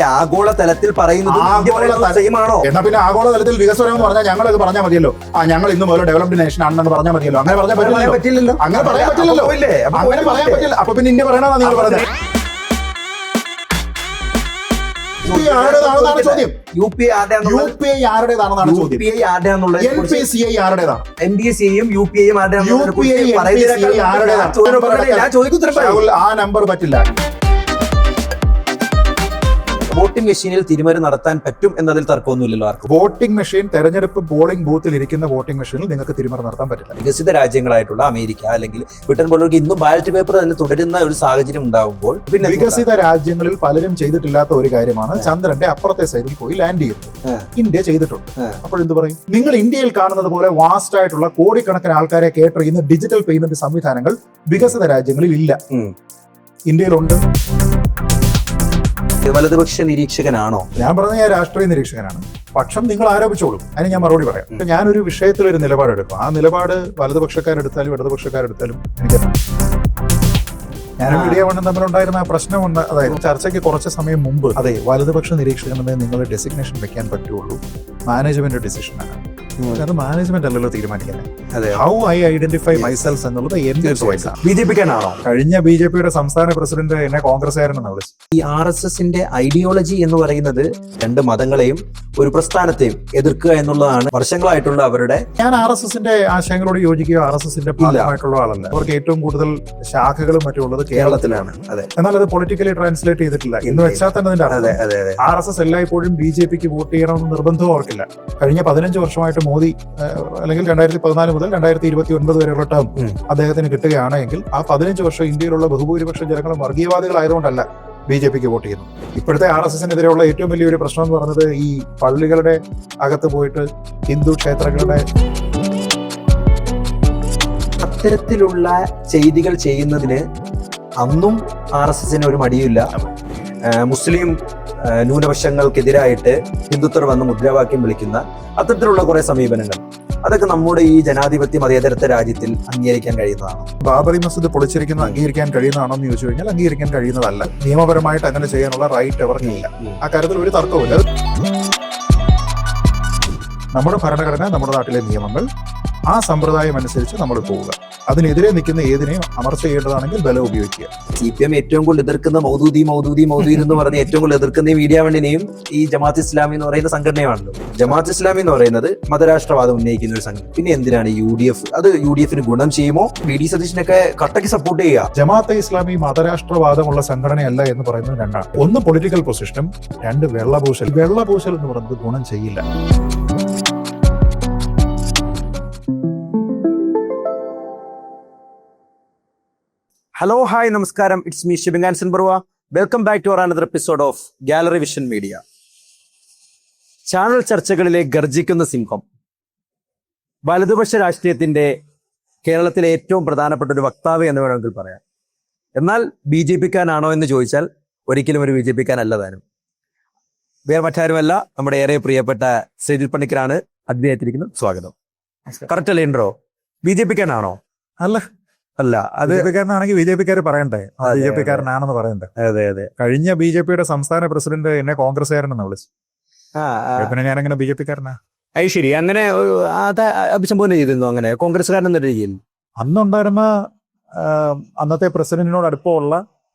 ആഗോള തലത്തിൽ പറയുന്നത് എന്നാ പിന്നെ ആഗോള തലത്തിൽ വികസനം എന്ന് പറഞ്ഞാൽ ഞങ്ങൾ ഇത് പറഞ്ഞാൽ മതിയല്ലോ. ഞങ്ങൾ ഇന്ന് മുതൽ ഡെവലപ്ഡ് നേഷൻ ആണെന്ന് പറഞ്ഞാൽ മതിയല്ലോ. അങ്ങനെ പറയാൻ പറ്റില്ലല്ലോ. അങ്ങനെ പറയാൻ പറ്റില്ലല്ലോ. അങ്ങനെ പറയാൻ പറ്റില്ല. അപ്പൊ പിന്നെ ഇന്ത്യ പറയണോ നിങ്ങൾ പറഞ്ഞത്? ചോദ്യം UPI ആരുടേതാണെന്നാണ് ചോദ്യം. NPCI ആരുടേതാണ്? NDCയും UPIയും ആ നമ്പർ പറ്റില്ല. വോട്ടിംഗ് മെഷീനിൽ തിരിമറി നടത്താൻ പറ്റും എന്നതിൽ തർക്കമൊന്നുമില്ലല്ലോ ആർക്കും. വോട്ടിംഗ് മെഷീൻ, തെരഞ്ഞെടുപ്പ് പോളിംഗ് ബൂത്തിൽ ഇരിക്കുന്ന വോട്ടിംഗ് മെഷീനിൽ നിങ്ങൾക്ക് തിരിമറി നടത്താൻ പറ്റില്ല. വികസിത രാജ്യങ്ങളായിട്ടുള്ള അമേരിക്ക അല്ലെങ്കിൽ ബ്രിട്ടൻ പോലുള്ളവർക്ക് ഇന്നും ബാലറ്റ് പേപ്പർ തന്നെ തുടരുന്ന ഒരു സാഹചര്യം ഉണ്ടാകുമ്പോൾ പിന്നെ വികസിത രാജ്യങ്ങളിൽ പലരും ചെയ്തിട്ടില്ലാത്ത ഒരു കാര്യമാണ് ചന്ദ്രന്റെ അപ്പുറത്തെ സൈഡിൽ പോയി ലാൻഡ് ചെയ്യുന്നത്. ഇന്ത്യ ചെയ്തിട്ടുണ്ട്. അപ്പോൾ എന്ത് പറയും? നിങ്ങൾ ഇന്ത്യയിൽ കാണുന്നത് പോലെ വാസ്റ്റ് ആയിട്ടുള്ള കോടിക്കണക്കിന് ആൾക്കാരെ കേറ്റർ ചെയ്യുന്ന ഡിജിറ്റൽ പേയ്മെന്റ് സംവിധാനങ്ങൾ വികസിത രാജ്യങ്ങളിൽ ഇല്ല. ഇന്ത്യയിലുണ്ട്. വലതുപക്ഷ നിരീക്ഷകനാണോ? ഞാൻ പറഞ്ഞ ഞാൻ രാഷ്ട്രീയ നിരീക്ഷകനാണ്. പക്ഷം നിങ്ങൾ ആരോപിച്ചോളൂ, അതിന് ഞാൻ മറുപടി പറയാം. ഞാനൊരു വിഷയത്തിൽ ഒരു നിലപാടെടുക്കും. ആ നിലപാട് വലതുപക്ഷക്കാരെടുത്താലും ഇടതുപക്ഷക്കാരെടുത്താലും എനിക്ക് ഞാനും മീഡിയ വണ്ണും തമ്മിലുണ്ടായിരുന്ന ആ പ്രശ്നമുണ്ട്. അതായത് ചർച്ചയ്ക്ക് കുറച്ച് സമയം മുമ്പ് അതെ വലതുപക്ഷ നിരീക്ഷകനെന്ന് നിങ്ങളുടെ ഡെസിഗ്നേഷൻ വെക്കാൻ പറ്റുള്ളൂ, മാനേജ്മെന്റ് ഡിസിഷനാണ്. അത് മാനേജ്മെന്റ് അല്ലല്ലോ തീരുമാനിക്കുന്നത്. ഹൗ ഐ ഐഡന്റിഫൈ മൈസെൽഫ് എന്നുള്ളത് എന്റെ ചോയ്സാണ്. BJP-ക്കാണോ? കഴിഞ്ഞ BJP-യുടെ സംസ്ഥാന പ്രസിഡന്റ് എന്നെ കോൺഗ്രസ്സുകാരനെന്ന് വിളിച്ചു. ഈ RSSന്റെ ഐഡിയോളജി എന്ന് പറയുന്നത് രണ്ട് മതങ്ങളെയും ഒരു പ്രസ്ഥാനത്തെയും എതിർക്കുക എന്നുള്ളതാണ് വർഷങ്ങളായിട്ടുള്ള അവരുടെ. ഞാൻ RSSന്റെ ആശയങ്ങളോട് യോജിക്കുകയോ RSSന്റെ ഭാഗമായിട്ടുള്ള ആളല്ല. അവർക്ക് ഏറ്റവും കൂടുതൽ ശാഖകളും മറ്റുള്ളത് കേരളത്തിലാണ്. അതെ. എന്നാൽ അത് പൊളിറ്റിക്കലി ട്രാൻസ്ലേറ്റ് ചെയ്തിട്ടില്ല എന്ന് വെച്ചാൽ തന്നെ അതിന്റെ RSS എല്ലായ്പ്പോഴും BJP-ക്ക് വോട്ട് ചെയ്യണമെന്ന് നിർബന്ധവും അവർക്കില്ല. കഴിഞ്ഞ 15 വർഷമായിട്ട് മോദി അല്ലെങ്കിൽ 2014 മുതൽ 2029 വരെയുള്ള ടേം അദ്ദേഹത്തിന് കിട്ടുകയാണെങ്കിൽ ആ 15 വർഷം ഇന്ത്യയിലുള്ള ബഹുഭൂരിപക്ഷം ജനങ്ങളും വർഗീയവാദികളായതുകൊണ്ടല്ല BJP-ക്ക് വോട്ട് ചെയ്യുന്നു. ഇപ്പോഴത്തെ RSS-നെതിരെയുള്ള ഏറ്റവും വലിയൊരു പ്രശ്നം എന്ന് പറയുന്നത് ഈ പള്ളികളുടെ അകത്ത് പോയിട്ട് ഹിന്ദു ക്ഷേത്രങ്ങളുടെ അത്തരത്തിലുള്ള ചെയ്തികൾ ചെയ്യുന്നതിന് അന്നും RSS-ന് ഒരു മടിയില്ല. മുസ്ലിം ന്യൂനപക്ഷങ്ങൾക്കെതിരായിട്ട് ഹിന്ദുത്വർ വന്ന് മുദ്രാവാക്യം വിളിക്കുന്ന അത്തരത്തിലുള്ള കുറെ സമീപനങ്ങൾ, അതൊക്കെ നമ്മുടെ ഈ ജനാധിപത്യ മതേതരത്വ രാജ്യത്തിൽ അംഗീകരിക്കാൻ കഴിയുന്നതാണ്. ബാബറി മസ്ജിദ് പൊളിച്ചിരിക്കുന്നത് അംഗീകരിക്കാൻ കഴിയുന്നതാണോ എന്ന് ചോദിച്ചു കഴിഞ്ഞാൽ അംഗീകരിക്കാൻ കഴിയുന്നതല്ല. നിയമപരമായിട്ട് അങ്ങനെ ചെയ്യാനുള്ള റൈറ്റ് അവർക്കില്ല. ആ കാര്യത്തിൽ ഒരു തർക്കവുമില്ല. നമ്മുടെ ഭരണഘടന, നമ്മുടെ നാട്ടിലെ നിയമങ്ങൾ, ആ സമ്പ്രദായം അനുസരിച്ച് നമ്മൾ പോവുക. അതിനെതിരെ നിൽക്കുന്ന ഏതിനെയും അമർച്ച ചെയ്യേണ്ടതാണെങ്കിൽ ബലം ഉപയോഗിക്കുക. CPM ഏറ്റവും കൂടുതൽ എതിർക്കുന്ന മൗദൂദി എന്ന് പറഞ്ഞ് ഏറ്റവും കൂടുതൽ എതിർക്കുന്ന മീഡിയ വണ്ണിനെയും ഈ ജമാഅത്ത് ഇസ്ലാമി എന്ന് പറയുന്ന സംഘടനയാണല്ലോ. ജമാഅത്ത് ഇസ്ലാമി എന്ന് പറയുന്നത് മതരാഷ്ട്രവാദം ഉന്നയിക്കുന്ന ഒരു സംഘടന. പിന്നെ എന്തിനാണ് UDF? അത് UDF-ന് ഗുണം ചെയ്യുമോ? VD സതീശനൊക്കെ കട്ടയ്ക്ക് സപ്പോർട്ട് ചെയ്യുക. ജമാഅത്തെ ഇസ്ലാമി മതരാഷ്ട്രവാദമുള്ള സംഘടനയല്ല എന്ന് പറയുന്നത് രണ്ടാണ്. ഒന്ന് പൊളിറ്റിക്കൽ പൊസിഷനും, രണ്ട് വെള്ളപൂശൽ. വെള്ളപൂശൽ എന്ന് പറയുന്നത് ഗുണം ചെയ്യില്ല. ഹലോ, ഹായ്, നമസ്കാരം. It's me Shibin Anson Barua. Welcome back to our another episode of gallery vision media. Channel ചർച്ചകളിലെ ഗർജിക്കുന്ന സിംഹം, വലതുപക്ഷ രാഷ്ട്രീയത്തിന്റെ കേരളത്തിലെ ഏറ്റവും പ്രധാനപ്പെട്ട ഒരു വക്താവ് എന്ന് വേണമെങ്കിൽ പറയാം. എന്നാൽ BJP-ക്കാരാണോ എന്ന് ചോദിച്ചാൽ ഒരിക്കലും ഒരു BJP-ക്കാരല്ല താനും. വേറെ മറ്റാരുമല്ല, നമ്മുടെ ഏറെ പ്രിയപ്പെട്ട ശ്രീജിൽ പണിക്കരാണ് അതിഥിയായിട്ടിരിക്കുന്നത്. സ്വാഗതം. കറക്റ്റ് അല്ലേ ഇൻട്രോ? BJP-ക്കാരനാണോ? അല്ല, അത് BJP-ക്കാരനാണെങ്കിൽ BJP-ക്കാർ പറയണ്ടേ BJP-ക്കാരനാണെന്ന് പറയണ്ടേ? അതെ. കഴിഞ്ഞ BJP-യുടെ സംസ്ഥാന പ്രസിഡന്റ് എന്നെ കോൺഗ്രസ്സുകാരനെന്ന് വിളിച്ചു. പിന്നെ ഞാനെങ്ങനെ BJP-ക്കാരനാ? അത് ശരി. അങ്ങനെ അത് അഭിസംബോധന ചെയ്തിരുന്നു അങ്ങനെ കോൺഗ്രസ്സുകാരൻ എന്ന രീതിയിൽ? അന്നുണ്ടായിരുന്ന അന്നത്തെ പ്രസിഡന്റിനോട് അടുപ്പമുള്ള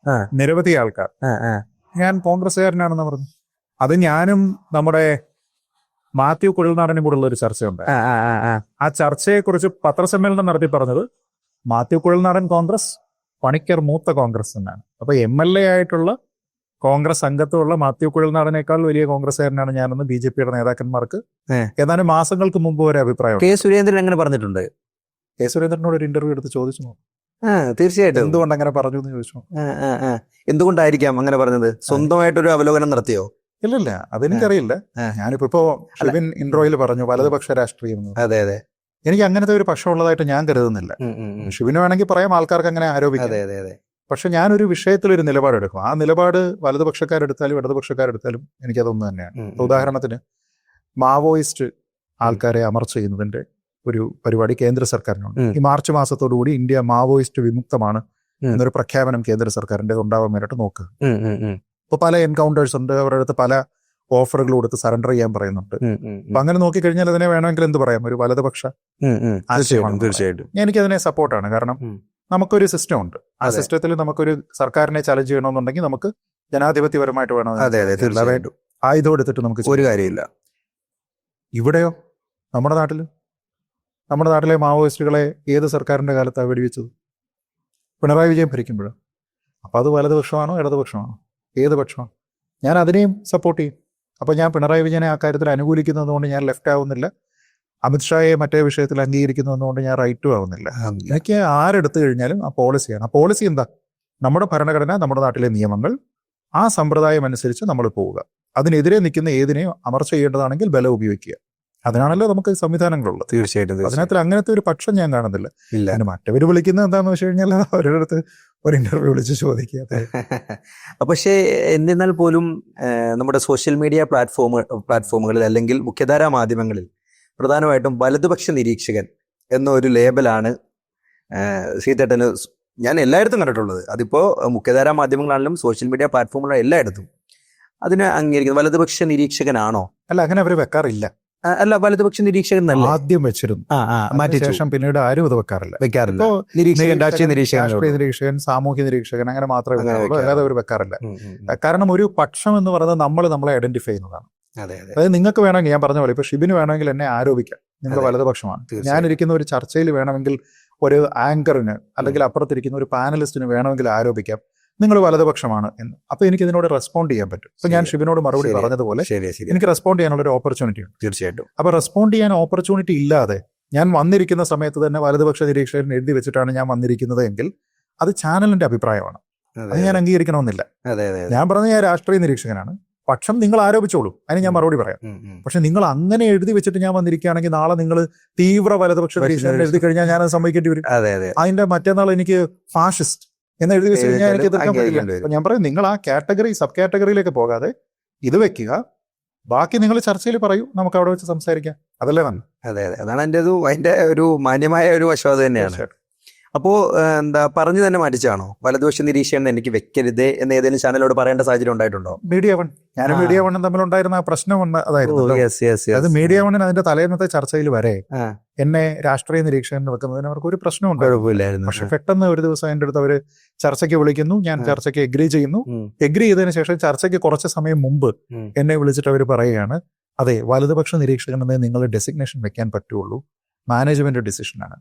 നിരവധി ആൾക്കാർ ഞാൻ കോൺഗ്രസ്സുകാരനാണെന്ന് പറഞ്ഞു. അത് ഞാനും നമ്മുടെ മാത്യു കുഴൽനാടനും കൂടെ ഉള്ള ഒരു ചർച്ചയുണ്ട്. ആ ചർച്ചയെ കുറിച്ച് പത്രസമ്മേളനം നടത്തി പറഞ്ഞത് മാത്യു കുഴൽനാടൻ കോൺഗ്രസ്, പണിക്കർ മൂത്ത കോൺഗ്രസ് എന്നാണ്. അപ്പൊ MLA ആയിട്ടുള്ള കോൺഗ്രസ് അംഗത്തുള്ള മാത്യു കുഴൽനാടനേക്കാൾ വലിയ കോൺഗ്രസ്സുകാരനാണ് ഞാനെന്ന് BJP-യുടെ നേതാക്കന്മാർക്ക് ഏതാനും മാസങ്ങൾക്ക് മുമ്പ് ഒരു അഭിപ്രായം. കെ സുരേന്ദ്രൻ അങ്ങനെ പറഞ്ഞിട്ടുണ്ട്. കെ സുരേന്ദ്രനോട് ഒരു ഇന്റർവ്യൂ എടുത്ത് ചോദിച്ചു നോക്കും. തീർച്ചയായിട്ടും. എന്തുകൊണ്ട് അങ്ങനെ പറഞ്ഞു എന്ന് ചോദിച്ചു. എന്തുകൊണ്ടായിരിക്കാം അങ്ങനെ പറഞ്ഞത്? സ്വന്തമായിട്ടൊരു അവലോകനം നടത്തിയോ? ഇല്ല, അതെനിക്കറിയില്ല. ഞാനിപ്പോ ഷിബിൻ ഇൻട്രോയിൽ പറഞ്ഞു വലതുപക്ഷ രാഷ്ട്രീയം. അതെ. എനിക്ക് അങ്ങനത്തെ ഒരു പക്ഷം ഉള്ളതായിട്ട് ഞാൻ കരുതുന്നില്ല. ഷിബിന് വേണമെങ്കിൽ പറയാം, ആൾക്കാർക്ക് അങ്ങനെ ആരോപിക്കാം. പക്ഷെ ഞാനൊരു വിഷയത്തിൽ ഒരു നിലപാടെടുക്കും. ആ നിലപാട് വലതുപക്ഷക്കാരെടുത്താലും ഇടതുപക്ഷക്കാരെടുത്താലും എനിക്കതൊന്നു തന്നെയാണ്. ഉദാഹരണത്തിന് മാവോയിസ്റ്റ് ആൾക്കാരെ അമർച്ച ചെയ്യുന്നതിന്റെ ഒരു പരിപാടി കേന്ദ്ര സർക്കാരിനുണ്ട്. ഈ മാർച്ച് മാസത്തോടുകൂടി ഇന്ത്യ മാവോയിസ്റ്റ് വിമുക്തമാണ് എന്നൊരു പ്രഖ്യാപനം കേന്ദ്ര സർക്കാരിന്റെ ഉണ്ടാവാൻ വേണ്ടിയിട്ട് നോക്കുക. ഇപ്പോൾ പല എൻകൗണ്ടേഴ്സ് ഉണ്ട്, അവരുടെ അടുത്ത് പല ഓഫറുകൾ കൊടുത്ത് സറണ്ടർ ചെയ്യാൻ പറയുന്നുണ്ട്. അപ്പൊ അങ്ങനെ നോക്കിക്കഴിഞ്ഞാൽ അതിനെ വേണമെങ്കിൽ എന്ത് പറയാം, ഒരു വലതുപക്ഷ ആശയമാണ്. തീർച്ചയായിട്ടും എനിക്കതിനെ സപ്പോർട്ടാണ്. കാരണം നമുക്കൊരു സിസ്റ്റം ഉണ്ട്. ആ സിസ്റ്റത്തിൽ നമുക്കൊരു സർക്കാരിനെ ചലഞ്ച് ചെയ്യണമെന്നുണ്ടെങ്കിൽ നമുക്ക് ജനാധിപത്യപരമായിട്ട് വേണം. തീർച്ചയായിട്ടും ആയുധം എടുത്തിട്ട് നമുക്ക് ഒരു കാര്യമില്ല. ഇവിടെയോ നമ്മുടെ നാട്ടിലെ മാവോയിസ്റ്റുകളെ ഏത് സർക്കാരിന്റെ കാലത്താണ് വെടിവെച്ചത്? പിണറായി വിജയൻ ഭരിക്കുമ്പോഴോ? അപ്പോൾ അത് വലതുപക്ഷമാണോ ഇടതുപക്ഷമാണോ? ഏത് പക്ഷമാണ്? ഞാൻ അതിനെയും സപ്പോർട്ട് ചെയ്യും. അപ്പോൾ ഞാൻ പിണറായി വിജയനെ ആ കാര്യത്തിൽ അനുകൂലിക്കുന്നതുകൊണ്ട് ഞാൻ ലെഫ്റ്റ് ആവുന്നില്ല, അമിത്ഷായെ മറ്റേ വിഷയത്തിൽ അംഗീകരിക്കുന്നതുകൊണ്ട് ഞാൻ റൈറ്റും ആവുന്നില്ല. എനിക്ക് ആരെടുത്തു കഴിഞ്ഞാലും ആ പോളിസിയാണ്. ആ പോളിസി എന്താ? നമ്മുടെ ഭരണഘടന, നമ്മുടെ നാട്ടിലെ നിയമങ്ങൾ, ആ സമ്പ്രദായം അനുസരിച്ച് നമ്മൾ പോവുക. അതിനെതിരെ നിൽക്കുന്ന ഏതിനെയും അമർച്ച ചെയ്യേണ്ടതാണെങ്കിൽ ബലം ഉപയോഗിക്കുക. അതിനാണല്ലോ നമുക്ക് സംവിധാനങ്ങളുള്ളത്. തീർച്ചയായിട്ടും അതിനകത്ത് അങ്ങനത്തെ ഒരു പക്ഷം ഞാൻ കാണുന്നില്ല. അതിന് മറ്റവർ വിളിക്കുന്നത് എന്താണെന്ന് വെച്ച് കഴിഞ്ഞാൽ അവരുടെ അടുത്ത് ഒരു ഇന്റർവ്യൂ വിളിച്ച് ചോദിക്കുക. പക്ഷേ എന്നിരുന്നാൽ പോലും നമ്മുടെ സോഷ്യൽ മീഡിയ പ്ലാറ്റ്ഫോമുകളിൽ അല്ലെങ്കിൽ മുഖ്യധാരാ മാധ്യമങ്ങളിൽ പ്രധാനമായിട്ടും വലതുപക്ഷ നിരീക്ഷകൻ എന്നൊരു ലേബലാണ് സീതേട്ടന് ഞാൻ എല്ലായിടത്തും കണ്ടിട്ടുള്ളത്. അതിപ്പോൾ മുഖ്യധാരാ മാധ്യമങ്ങളാണെങ്കിലും സോഷ്യൽ മീഡിയ പ്ലാറ്റ്ഫോമുകളും എല്ലായിടത്തും അതിനെ അംഗീകരിക്കുന്നത് വലതുപക്ഷ നിരീക്ഷകനാണോ? അല്ല, അങ്ങനെ അവർ വെക്കാറില്ല. അല്ല, വലതുപക്ഷ നിരീക്ഷകൻ നല്ല ആദ്യം വെച്ചിരുന്നു, മാറ്റി ശേഷം പിന്നീട് ആരും അത് വെക്കാറില്ല. രാഷ്ട്രീയ നിരീക്ഷകൻ, സാമൂഹ്യ നിരീക്ഷകൻ അങ്ങനെ മാത്രമേ വെക്കാറുള്ളൂ, അല്ലാതെ അവർ വെക്കാറില്ല. കാരണം ഒരു പക്ഷം എന്ന് പറയുന്നത് നമ്മളെ ഐഡന്റിഫൈ ചെയ്യുന്നതാണ്. അതായത് നിങ്ങൾക്ക് വേണമെങ്കിൽ, ഞാൻ പറഞ്ഞ പോലെ ഇപ്പൊ ഷിബിന് വേണമെങ്കിൽ എന്നെ ആരോപിക്കാം, നിങ്ങൾ വലതുപക്ഷമാണ്. ഞാനിരിക്കുന്ന ഒരു ചർച്ചയിൽ വേണമെങ്കിൽ ഒരു ആങ്കറിന് അല്ലെങ്കിൽ അപ്പുറത്തിരിക്കുന്ന ഒരു പാനലിസ്റ്റിന് വേണമെങ്കിൽ ആരോപിക്കാം നിങ്ങൾ വലതുപക്ഷമാണ് എന്ന്. അപ്പൊ എനിക്ക് ഇതിനോട് റെസ്പോണ്ട് ചെയ്യാൻ പറ്റും. ഇപ്പൊ ഞാൻ ഷിബിനോട് മറുപടി പറഞ്ഞതുപോലെ എനിക്ക് റെസ്പോണ്ട് ചെയ്യാനുള്ള ഒരു ഓപ്പർച്യൂണിറ്റി ഉണ്ട്. തീർച്ചയായിട്ടും. അപ്പൊ റെസ്പോണ്ട് ചെയ്യാൻ ഓപ്പർച്യൂണിറ്റി ഇല്ലാതെ ഞാൻ വന്നിരിക്കുന്ന സമയത്ത് തന്നെ വലതുപക്ഷ നിരീക്ഷകൻ എഴുതി വെച്ചിട്ടാണ് ഞാൻ വന്നിരിക്കുന്നത് എങ്കിൽ അത് ചാനലിന്റെ അഭിപ്രായമാണ്. അത് ഞാൻ അംഗീകരിക്കണമെന്നില്ല. ഞാൻ പറഞ്ഞ ഞാൻ രാഷ്ട്രീയ നിരീക്ഷകനാണ്, പക്ഷം നിങ്ങൾ ആരോപിച്ചോളൂ, അതിന് ഞാൻ മറുപടി പറയാം. പക്ഷെ നിങ്ങൾ അങ്ങനെ എഴുതി വെച്ചിട്ട് ഞാൻ വന്നിരിക്കുകയാണെങ്കിൽ നാളെ നിങ്ങൾ തീവ്ര വലതുപക്ഷ നിരീക്ഷകൻ എഴുതി കഴിഞ്ഞാൽ ഞാനത് സമ്മതിക്കേണ്ടി വരും. അതിന്റെ മറ്റന്നാൾ എനിക്ക് ഫാഷിസ്റ്റ് എന്ന് എഴുതി വെച്ച് കഴിഞ്ഞാൽ എനിക്ക് എതിർക്കാൻ പറ്റില്ല. അപ്പൊ ഞാൻ പറയും, നിങ്ങൾ ആ കാറ്റഗറി സബ് കാറ്റഗറിയിലേക്ക് പോകാതെ ഇത് വെക്കുക, ബാക്കി നിങ്ങൾ ചർച്ചയിൽ പറയൂ, നമുക്ക് അവിടെ വെച്ച് സംസാരിക്കാം. അതല്ലേ വന്നു. അതാണ് അതിന്റെ ഒരു മാന്യമായ ഒരു വശം അത് തന്നെയാണ്. അപ്പോ എന്താ പറഞ്ഞു തന്നെ മാറ്റിച്ചാണോ വലതുപക്ഷ നിരീക്ഷകൻ എനിക്ക് വെക്കരുത് എന്ന് ഏതെങ്കിലും ചാനലോട് പറയേണ്ട സാഹചര്യം ഉണ്ടായിട്ടുണ്ടോ? മീഡിയ വൺ, ഞാനും മീഡിയ വണ്ണും തമ്മിലുണ്ടായിരുന്ന ആ പ്രശ്നം അതായിരുന്നു. അത് മീഡിയ വണ്ണിന് അതിന്റെ തലേന്നത്തെ ചർച്ചയിൽ വരെ എന്നെ രാഷ്ട്രീയ നിരീക്ഷകൻ വെക്കുന്നതിന് അവർക്ക് ഒരു പ്രശ്നം ഉണ്ടായിരുന്നു. പക്ഷെ പെട്ടെന്ന് ഒരു ദിവസം എൻ്റെ അടുത്ത് അവര് ചർച്ചയ്ക്ക് വിളിക്കുന്നു, ഞാൻ ചർച്ചയ്ക്ക് എഗ്രി ചെയ്യുന്നു. എഗ്രി ചെയ്തതിനു ശേഷം ചർച്ചയ്ക്ക് കുറച്ച് സമയം മുമ്പ് എന്നെ വിളിച്ചിട്ട് അവർ പറയുകയാണ്, അതെ വലതുപക്ഷ നിരീക്ഷകൻ എന്നേ നിങ്ങൾ ഡെസിഗ്നേഷൻ വെക്കാൻ പറ്റുള്ളൂ, മാനേജ്മെന്റ് ഡിസിഷനാണ്.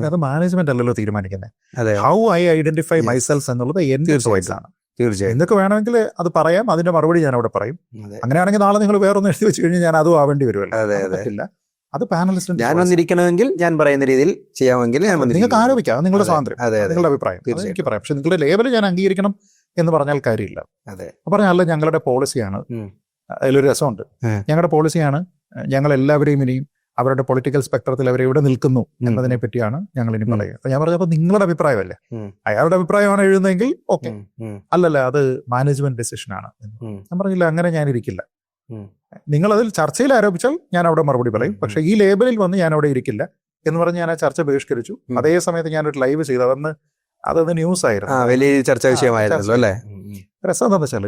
അത് മാനേജ്മെന്റ് അല്ലല്ലോ തീരുമാനിക്കുന്നത്. ഹൗ ഐ ഐഡന്റിഫൈ മൈസെൽഫ് എന്നുള്ളത് എന്റെ ചോയ്സ് ആണ്. തീർച്ചയായും എന്തൊക്കെ വേണമെങ്കിൽ അത് പറയാം, അതിന്റെ മറുപടി ഞാൻ അവിടെ പറയും. അങ്ങനെയാണെങ്കിൽ നാളെ നിങ്ങൾ വേറൊന്ന് എഴുതി വെച്ച് കഴിഞ്ഞാൽ ഞാൻ അതും ആവേണ്ടി വരുമല്ലോ. അത് പാനലിസ്റ്റ് ഞാൻ വന്നിരിക്കണമെങ്കിൽ ഞാൻ പറയുന്ന രീതിയിൽ ചെയ്യാമെങ്കിൽ നിങ്ങൾക്ക് ആരോപിക്കാം, നിങ്ങളുടെ സ്വാതന്ത്ര്യം, നിങ്ങളുടെ അഭിപ്രായം എനിക്ക് പറയാം. പക്ഷെ നിങ്ങളുടെ ലേബൽ ഞാൻ അംഗീകരിക്കണം എന്ന് പറഞ്ഞാൽ കാര്യമില്ല. പറഞ്ഞല്ല, ഞങ്ങളുടെ പോളിസിയാണ്. അതിലൊരു രസമുണ്ട്. ഞങ്ങളുടെ പോളിസിയാണ്, ഞങ്ങൾ എല്ലാവരെയും ഇനിയും അവരുടെ പൊളിറ്റിക്കൽ സ്പെക്ട്രത്തിൽ അവർ എവിടെ നിൽക്കുന്നു എന്നതിനെ പറ്റിയാണ് ഞങ്ങൾ ഇനി പറയുക. അപ്പൊ ഞാൻ പറഞ്ഞപ്പോ നിങ്ങളുടെ അഭിപ്രായമല്ലേ, അയാളുടെ അഭിപ്രായമാണ് എഴുതുന്നതെങ്കിൽ ഓക്കെ, അല്ലല്ല അത് മാനേജ്മെന്റ് ഡിസിഷൻ ആണ്. ഞാൻ പറഞ്ഞില്ല, അങ്ങനെ ഞാൻ ഇരിക്കില്ല. നിങ്ങൾ അതിൽ ചർച്ചയിൽ ആരോപിച്ചാൽ ഞാൻ അവിടെ മറുപടി പറയും, പക്ഷെ ഈ ലേബലിൽ വന്ന് ഞാൻ അവിടെ ഇരിക്കില്ല എന്ന് പറഞ്ഞ് ഞാൻ ആ ചർച്ച ബഹിഷ്കരിച്ചു. അതേ സമയത്ത് ഞാനൊരു ലൈവ് ചെയ്തു, അതന്ന് ന്യൂസ് ആയിരുന്നു, വലിയ ചർച്ചാ വിഷയമായിരുന്നു അല്ലേ. രസം എന്താണെന്ന് വെച്ചാൽ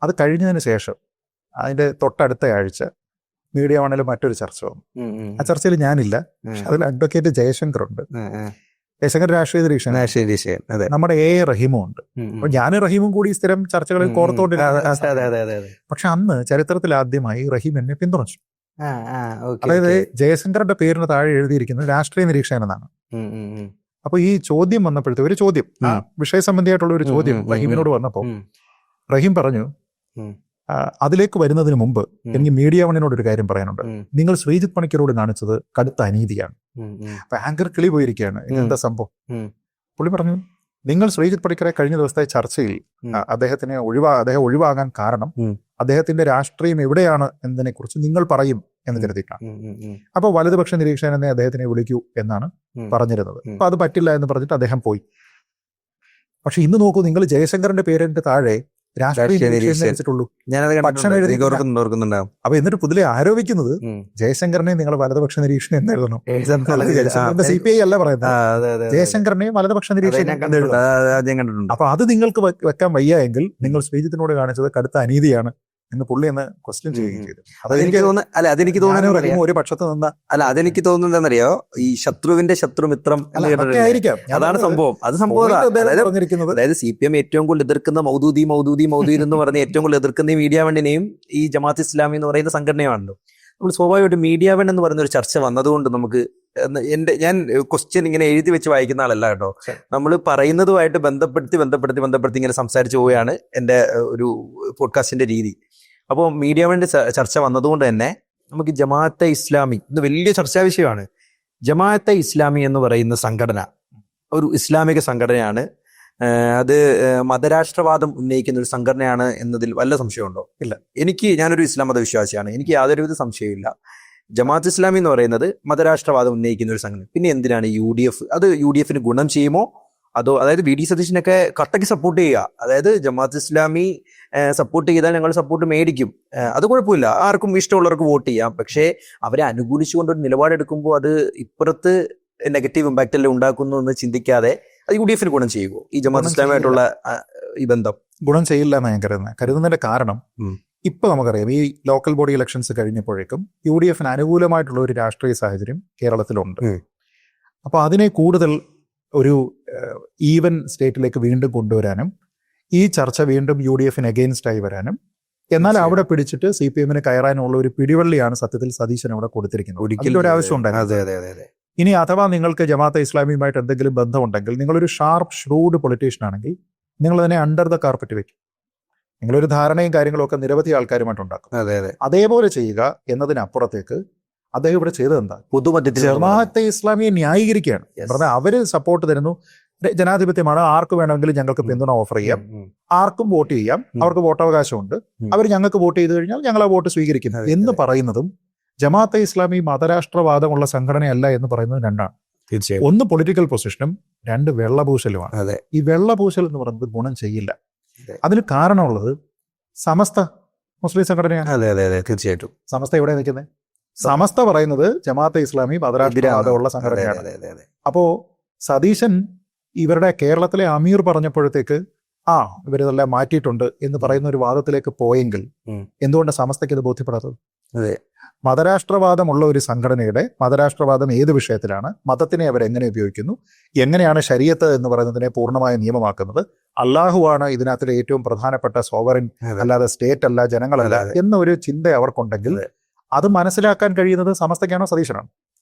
അത് കഴിഞ്ഞതിന് ശേഷം അതിന്റെ തൊട്ടടുത്ത ആഴ്ച മീഡിയ വണ്ണിൽ മറ്റൊരു ചർച്ച വന്നു. ആ ചർച്ചയിൽ ഞാനില്ല, അതിൽ അഡ്വക്കേറ്റ് ജയശങ്കർ ഉണ്ട്. ജയശങ്കർ രാഷ്ട്രീയ നിരീക്ഷകൻ. നമ്മുടെ റഹീമും ഉണ്ട്. അപ്പൊ ഞാനും റഹീമും കൂടി സ്ഥിരം ചർച്ചകളിൽ കോർത്തോണ്ടിരുന്നു. പക്ഷെ അന്ന് ചരിത്രത്തിൽ ആദ്യമായി റഹീം എന്നെ പിന്തുണച്ചു. അതായത് ജയശങ്കറിന്റെ പേരിന് താഴെ എഴുതിയിരിക്കുന്നത് രാഷ്ട്രീയ നിരീക്ഷകൻ എന്നാണ്. അപ്പൊ ഈ ചോദ്യം വന്നപ്പോഴത്തെ ഒരു ചോദ്യം, വിഷയ സംബന്ധിയായിട്ടുള്ള ഒരു ചോദ്യം റഹീമിനോട് വന്നപ്പോ റഹീം പറഞ്ഞു, അതിലേക്ക് വരുന്നതിന് മുമ്പ് എനിക്ക് മീഡിയ വണ്ണിനോട് ഒരു കാര്യം പറയാനുണ്ട്. നിങ്ങൾ ശ്രീജിത്ത് പണിക്കരോട് കാണിച്ചത് കടുത്ത അനീതിയാണ്. അപ്പൊ ആങ്കർ കിളി പോയിരിക്കുകയാണ്, എന്താ സംഭവം? പുള്ളി പറഞ്ഞു, നിങ്ങൾ ശ്രീജിത്ത് പണിക്കരെ കഴിഞ്ഞ ദിവസത്തെ ചർച്ചയിൽ അദ്ദേഹം ഒഴിവാകാൻ കാരണം അദ്ദേഹത്തിന്റെ രാഷ്ട്രീയം എവിടെയാണ് എന്നതിനെ കുറിച്ച് നിങ്ങൾ പറയും എന്ന് കരുതിയിട്ടാണ്. അപ്പൊ വലതുപക്ഷ നിരീക്ഷകൻ എന്നെ അദ്ദേഹത്തിനെ വിളിക്കൂ എന്നാണ് പറഞ്ഞിരുന്നത്. അപ്പൊ അത് പറ്റില്ല എന്ന് പറഞ്ഞിട്ട് അദ്ദേഹം പോയി. പക്ഷെ ഇന്ന് നോക്കൂ, നിങ്ങൾ ജയശങ്കറിന്റെ പേരിന്റെ താഴെ രാഷ്ട്രീയ നിരീക്ഷിച്ചിട്ടുള്ളൂ. ഞാനത് പക്ഷം എഴുതി ഓർക്കുന്നുണ്ടാവും. അപ്പൊ എന്നിട്ട് പുതിയ ആരോപിക്കുന്നത് ജയശങ്കറിനെ നിങ്ങൾ വലതുപക്ഷ നിരീക്ഷണം എന്ന് എഴുതണം. ജയശങ്കറിന്റെ CPI അല്ല പറയുന്നത്, ജയശങ്കറിനെയും വലതുപക്ഷ നിരീക്ഷണം. അപ്പൊ അത് നിങ്ങൾക്ക് വെക്കാൻ വയ്യ എങ്കിൽ നിങ്ങൾ ശ്രീജിത്തിനോട് കാണിച്ചത് കടുത്ത അനീതിയാണ് എന്ന് പുള്ളി എന്ന് ക്വസ്റ്റ്യൻ ചെയ്യുകയും ചെയ്തു. അതെനിക്ക് തോന്നുന്നു ഒരു പക്ഷത്ത് നിന്ന അതെനിക്ക് തോന്നുന്നതെന്നറിയോ, ഈ ശത്രുവിന്റെ ശത്രുമിത്രം ആയിരിക്കാം. അതാണ് സംഭവം. അത് സംഭവം അതായത് CPM ഏറ്റവും കൂടുതൽ എതിർക്കുന്ന മൗദൂദി എന്ന് പറഞ്ഞ് ഏറ്റവും കൂടുതൽ എതിർക്കുന്ന ഈ മീഡിയ വണ്ണിനെയും ഈ ജമാഅത്ത് ഇസ്ലാമി എന്ന് പറയുന്ന സംഘടനയാണല്ലോ. നമ്മൾ സ്വാഭാവികമായിട്ട് മീഡിയ വൺ എന്ന് പറയുന്ന ഒരു ചർച്ച വന്നതുകൊണ്ട് നമുക്ക് ഞാൻ ക്വസ്റ്റ്യൻ ഇങ്ങനെ എഴുതി വെച്ച് വായിക്കുന്ന ആളല്ല കേട്ടോ. നമ്മൾ പറയുന്നതുമായിട്ട് ബന്ധപ്പെടുത്തി ഇങ്ങനെ സംസാരിച്ചു പോവുകയാണ് എൻ്റെ ഒരു പോഡ്കാസ്റ്റിന്റെ രീതി. അപ്പോൾ മീഡിയ വണ്ണിന്റെ ചർച്ച വന്നതുകൊണ്ട് തന്നെ നമുക്ക് ജമാഅത്തെ ഇസ്ലാമി ഇന്ന് വലിയ ചർച്ചാ വിഷയമാണ്. ജമാഅത്തെ ഇസ്ലാമി എന്ന് പറയുന്ന സംഘടന ഒരു ഇസ്ലാമിക സംഘടനയാണ്. അത് മതരാഷ്ട്രവാദം ഉന്നയിക്കുന്ന ഒരു സംഘടനയാണ് എന്നതിൽ വല്ല സംശയമുണ്ടോ? ഇല്ല. ഞാനൊരു ഇസ്ലാം മതവിശ്വാസിയാണ്. എനിക്ക് യാതൊരുവിധ സംശയമില്ല. ജമാഅത്ത് ഇസ്ലാമി എന്ന് പറയുന്നത് മതരാഷ്ട്രവാദം ഉന്നയിക്കുന്ന ഒരു സംഘടന. പിന്നെ എന്തിനാണ് UDF? അത് UDFന് ഗുണം ചെയ്യുമോ അതോ, അതായത് VD സതീശനൊക്കെ കട്ടയ്ക്ക് സപ്പോർട്ട് ചെയ്യുക, അതായത് ജമാഅത്ത് ഇസ്ലാമി സപ്പോർട്ട് ചെയ്താൽ ഞങ്ങൾ സപ്പോർട്ട് മേടിക്കും, അത് കുഴപ്പമില്ല, ആർക്കും ഇഷ്ടമുള്ളവർക്ക് വോട്ട് ചെയ്യാം. പക്ഷേ അവരെ അനുകൂലിച്ചുകൊണ്ട് ഒരു നിലപാടെടുക്കുമ്പോൾ അത് ഇപ്പുറത്ത് നെഗറ്റീവ് ഇമ്പാക്റ്റ് അല്ലേ ഉണ്ടാക്കുന്നു എന്ന് ചിന്തിക്കാതെ അത് UDFന് ഗുണം ചെയ്യുമോ? ഈ ജമാഅത്ത് ഇസ്ലാമിയായിട്ടുള്ള ഈ ബന്ധം ഗുണം ചെയ്യില്ല എന്ന് ഞാൻ കരുതുന്നതിന്റെ കാരണം, ഇപ്പൊ നമുക്കറിയാം ഈ ലോക്കൽ ബോഡി ഇലക്ഷൻസ് കഴിഞ്ഞപ്പോഴേക്കും UDFന് അനുകൂലമായിട്ടുള്ള ഒരു രാഷ്ട്രീയ സാഹചര്യം കേരളത്തിലുണ്ട്. അപ്പൊ അതിനെ കൂടുതൽ ഒരു ഈവൻ സ്റ്റേറ്റിലേക്ക് വീണ്ടും കൊണ്ടുവരാനും ഈ ചർച്ച വീണ്ടും UDFന് അഗെയിൻസ്റ്റ് ആയി വരാനും, എന്നാൽ അവിടെ പിടിച്ചിട്ട് CPMന് കയറാനുള്ള ഒരു പിടിവള്ളിയാണ് സത്യത്തിൽ സതീശൻ അവിടെ കൊടുത്തിരിക്കുന്നത്. ഒരിക്കലും ഒരു ആവശ്യം ഉണ്ടായിരുന്നു. ഇനി അഥവാ നിങ്ങൾക്ക് ജമാഅത്തെ ഇസ്ലാമിയുമായിട്ട് എന്തെങ്കിലും ബന്ധമുണ്ടെങ്കിൽ, നിങ്ങളൊരു ഷാർപ്പ് ഷ്രൂഡ് പൊളിറ്റീഷ്യൻ ആണെങ്കിൽ നിങ്ങൾ തന്നെ അണ്ടർ ദ കാർപ്പറ്റ് വെക്കും. നിങ്ങളൊരു ധാരണയും കാര്യങ്ങളും ഒക്കെ നിരവധി ആൾക്കാരുമായിട്ട് ഉണ്ടാക്കും. അതേപോലെ ചെയ്യുക എന്നതിനപ്പുറത്തേക്ക് അദ്ദേഹം ഇവിടെ ചെയ്തത് എന്താ? പൊതുമധ്യത്തിൽ ജമാഅത്തെ ഇസ്ലാമിയെ ന്യായീകരിക്കുകയാണ്. പറഞ്ഞാൽ അവര് സപ്പോർട്ട് തരുന്നു, ജനാധിപത്യമാണ്, ആർക്ക് വേണമെങ്കിലും ഞങ്ങൾക്ക് പിന്തുണ ഓഫർ ചെയ്യാം, ആർക്കും വോട്ട് ചെയ്യാം, അവർക്ക് വോട്ടവകാശമുണ്ട്, അവർ ഞങ്ങൾക്ക് വോട്ട് ചെയ്ത് കഴിഞ്ഞാൽ ഞങ്ങൾ ആ വോട്ട് സ്വീകരിക്കും എന്ന് പറയുന്നതും ജമാഅത്തെ ഇസ്ലാമി മതരാഷ്ട്രവാദമുള്ള സംഘടനയല്ല എന്ന് പറയുന്നത് രണ്ടാണ്. തീർച്ചയായും. ഒന്ന് പൊളിറ്റിക്കൽ പൊസിഷനും, രണ്ട് വെള്ളപൂശലുമാണ്. ഈ വെള്ളപൂശൽ എന്ന് പറയുന്നത് ഗുണം ചെയ്യില്ല. അതിന് കാരണമുള്ളത് സമസ്ത മുസ്ലിം സംഘടനയാണ്. തീർച്ചയായിട്ടും. സമസ്ത എവിടെ നിൽക്കുന്നത്? സമസ്ത പറയുന്നത് ജമാഅത്തെ ഇസ്ലാമി മതരാഷ്ട്രവാദമുള്ള സംഘടനയാണ്. അപ്പോ സതീശൻ ഇവരുടെ കേരളത്തിലെ അമീർ പറഞ്ഞപ്പോഴത്തേക്ക് ഇവരിതെല്ലാം മാറ്റിയിട്ടുണ്ട് എന്ന് പറയുന്ന ഒരു വാദത്തിലേക്ക് പോയെങ്കിൽ എന്തുകൊണ്ട് സമസ്തയ്ക്ക് ഇത് ബോധ്യപ്പെടാത്തത്? മതരാഷ്ട്രവാദമുള്ള ഒരു സംഘടനയുടെ മതരാഷ്ട്രവാദം ഏത് വിഷയത്തിലാണ്, മതത്തിനെ അവരെങ്ങനെ ഉപയോഗിക്കുന്നു, എങ്ങനെയാണ് ശരീഅത്ത് എന്ന് പറയുന്നതിനെ പൂർണ്ണമായ നിയമമാക്കുന്നത്, അള്ളാഹുവാണ് ഇതിനകത്തിലെ ഏറ്റവും പ്രധാനപ്പെട്ട സോവറിൻ, അല്ലാതെ സ്റ്റേറ്റ് അല്ല, ജനങ്ങളല്ല എന്ന ഒരു ചിന്ത അവർക്കുണ്ടെങ്കിൽ അത് മനസ്സിലാക്കാൻ കഴിയുന്നത് സമസ്തയ്ക്കാണോ സതീശനാണ്?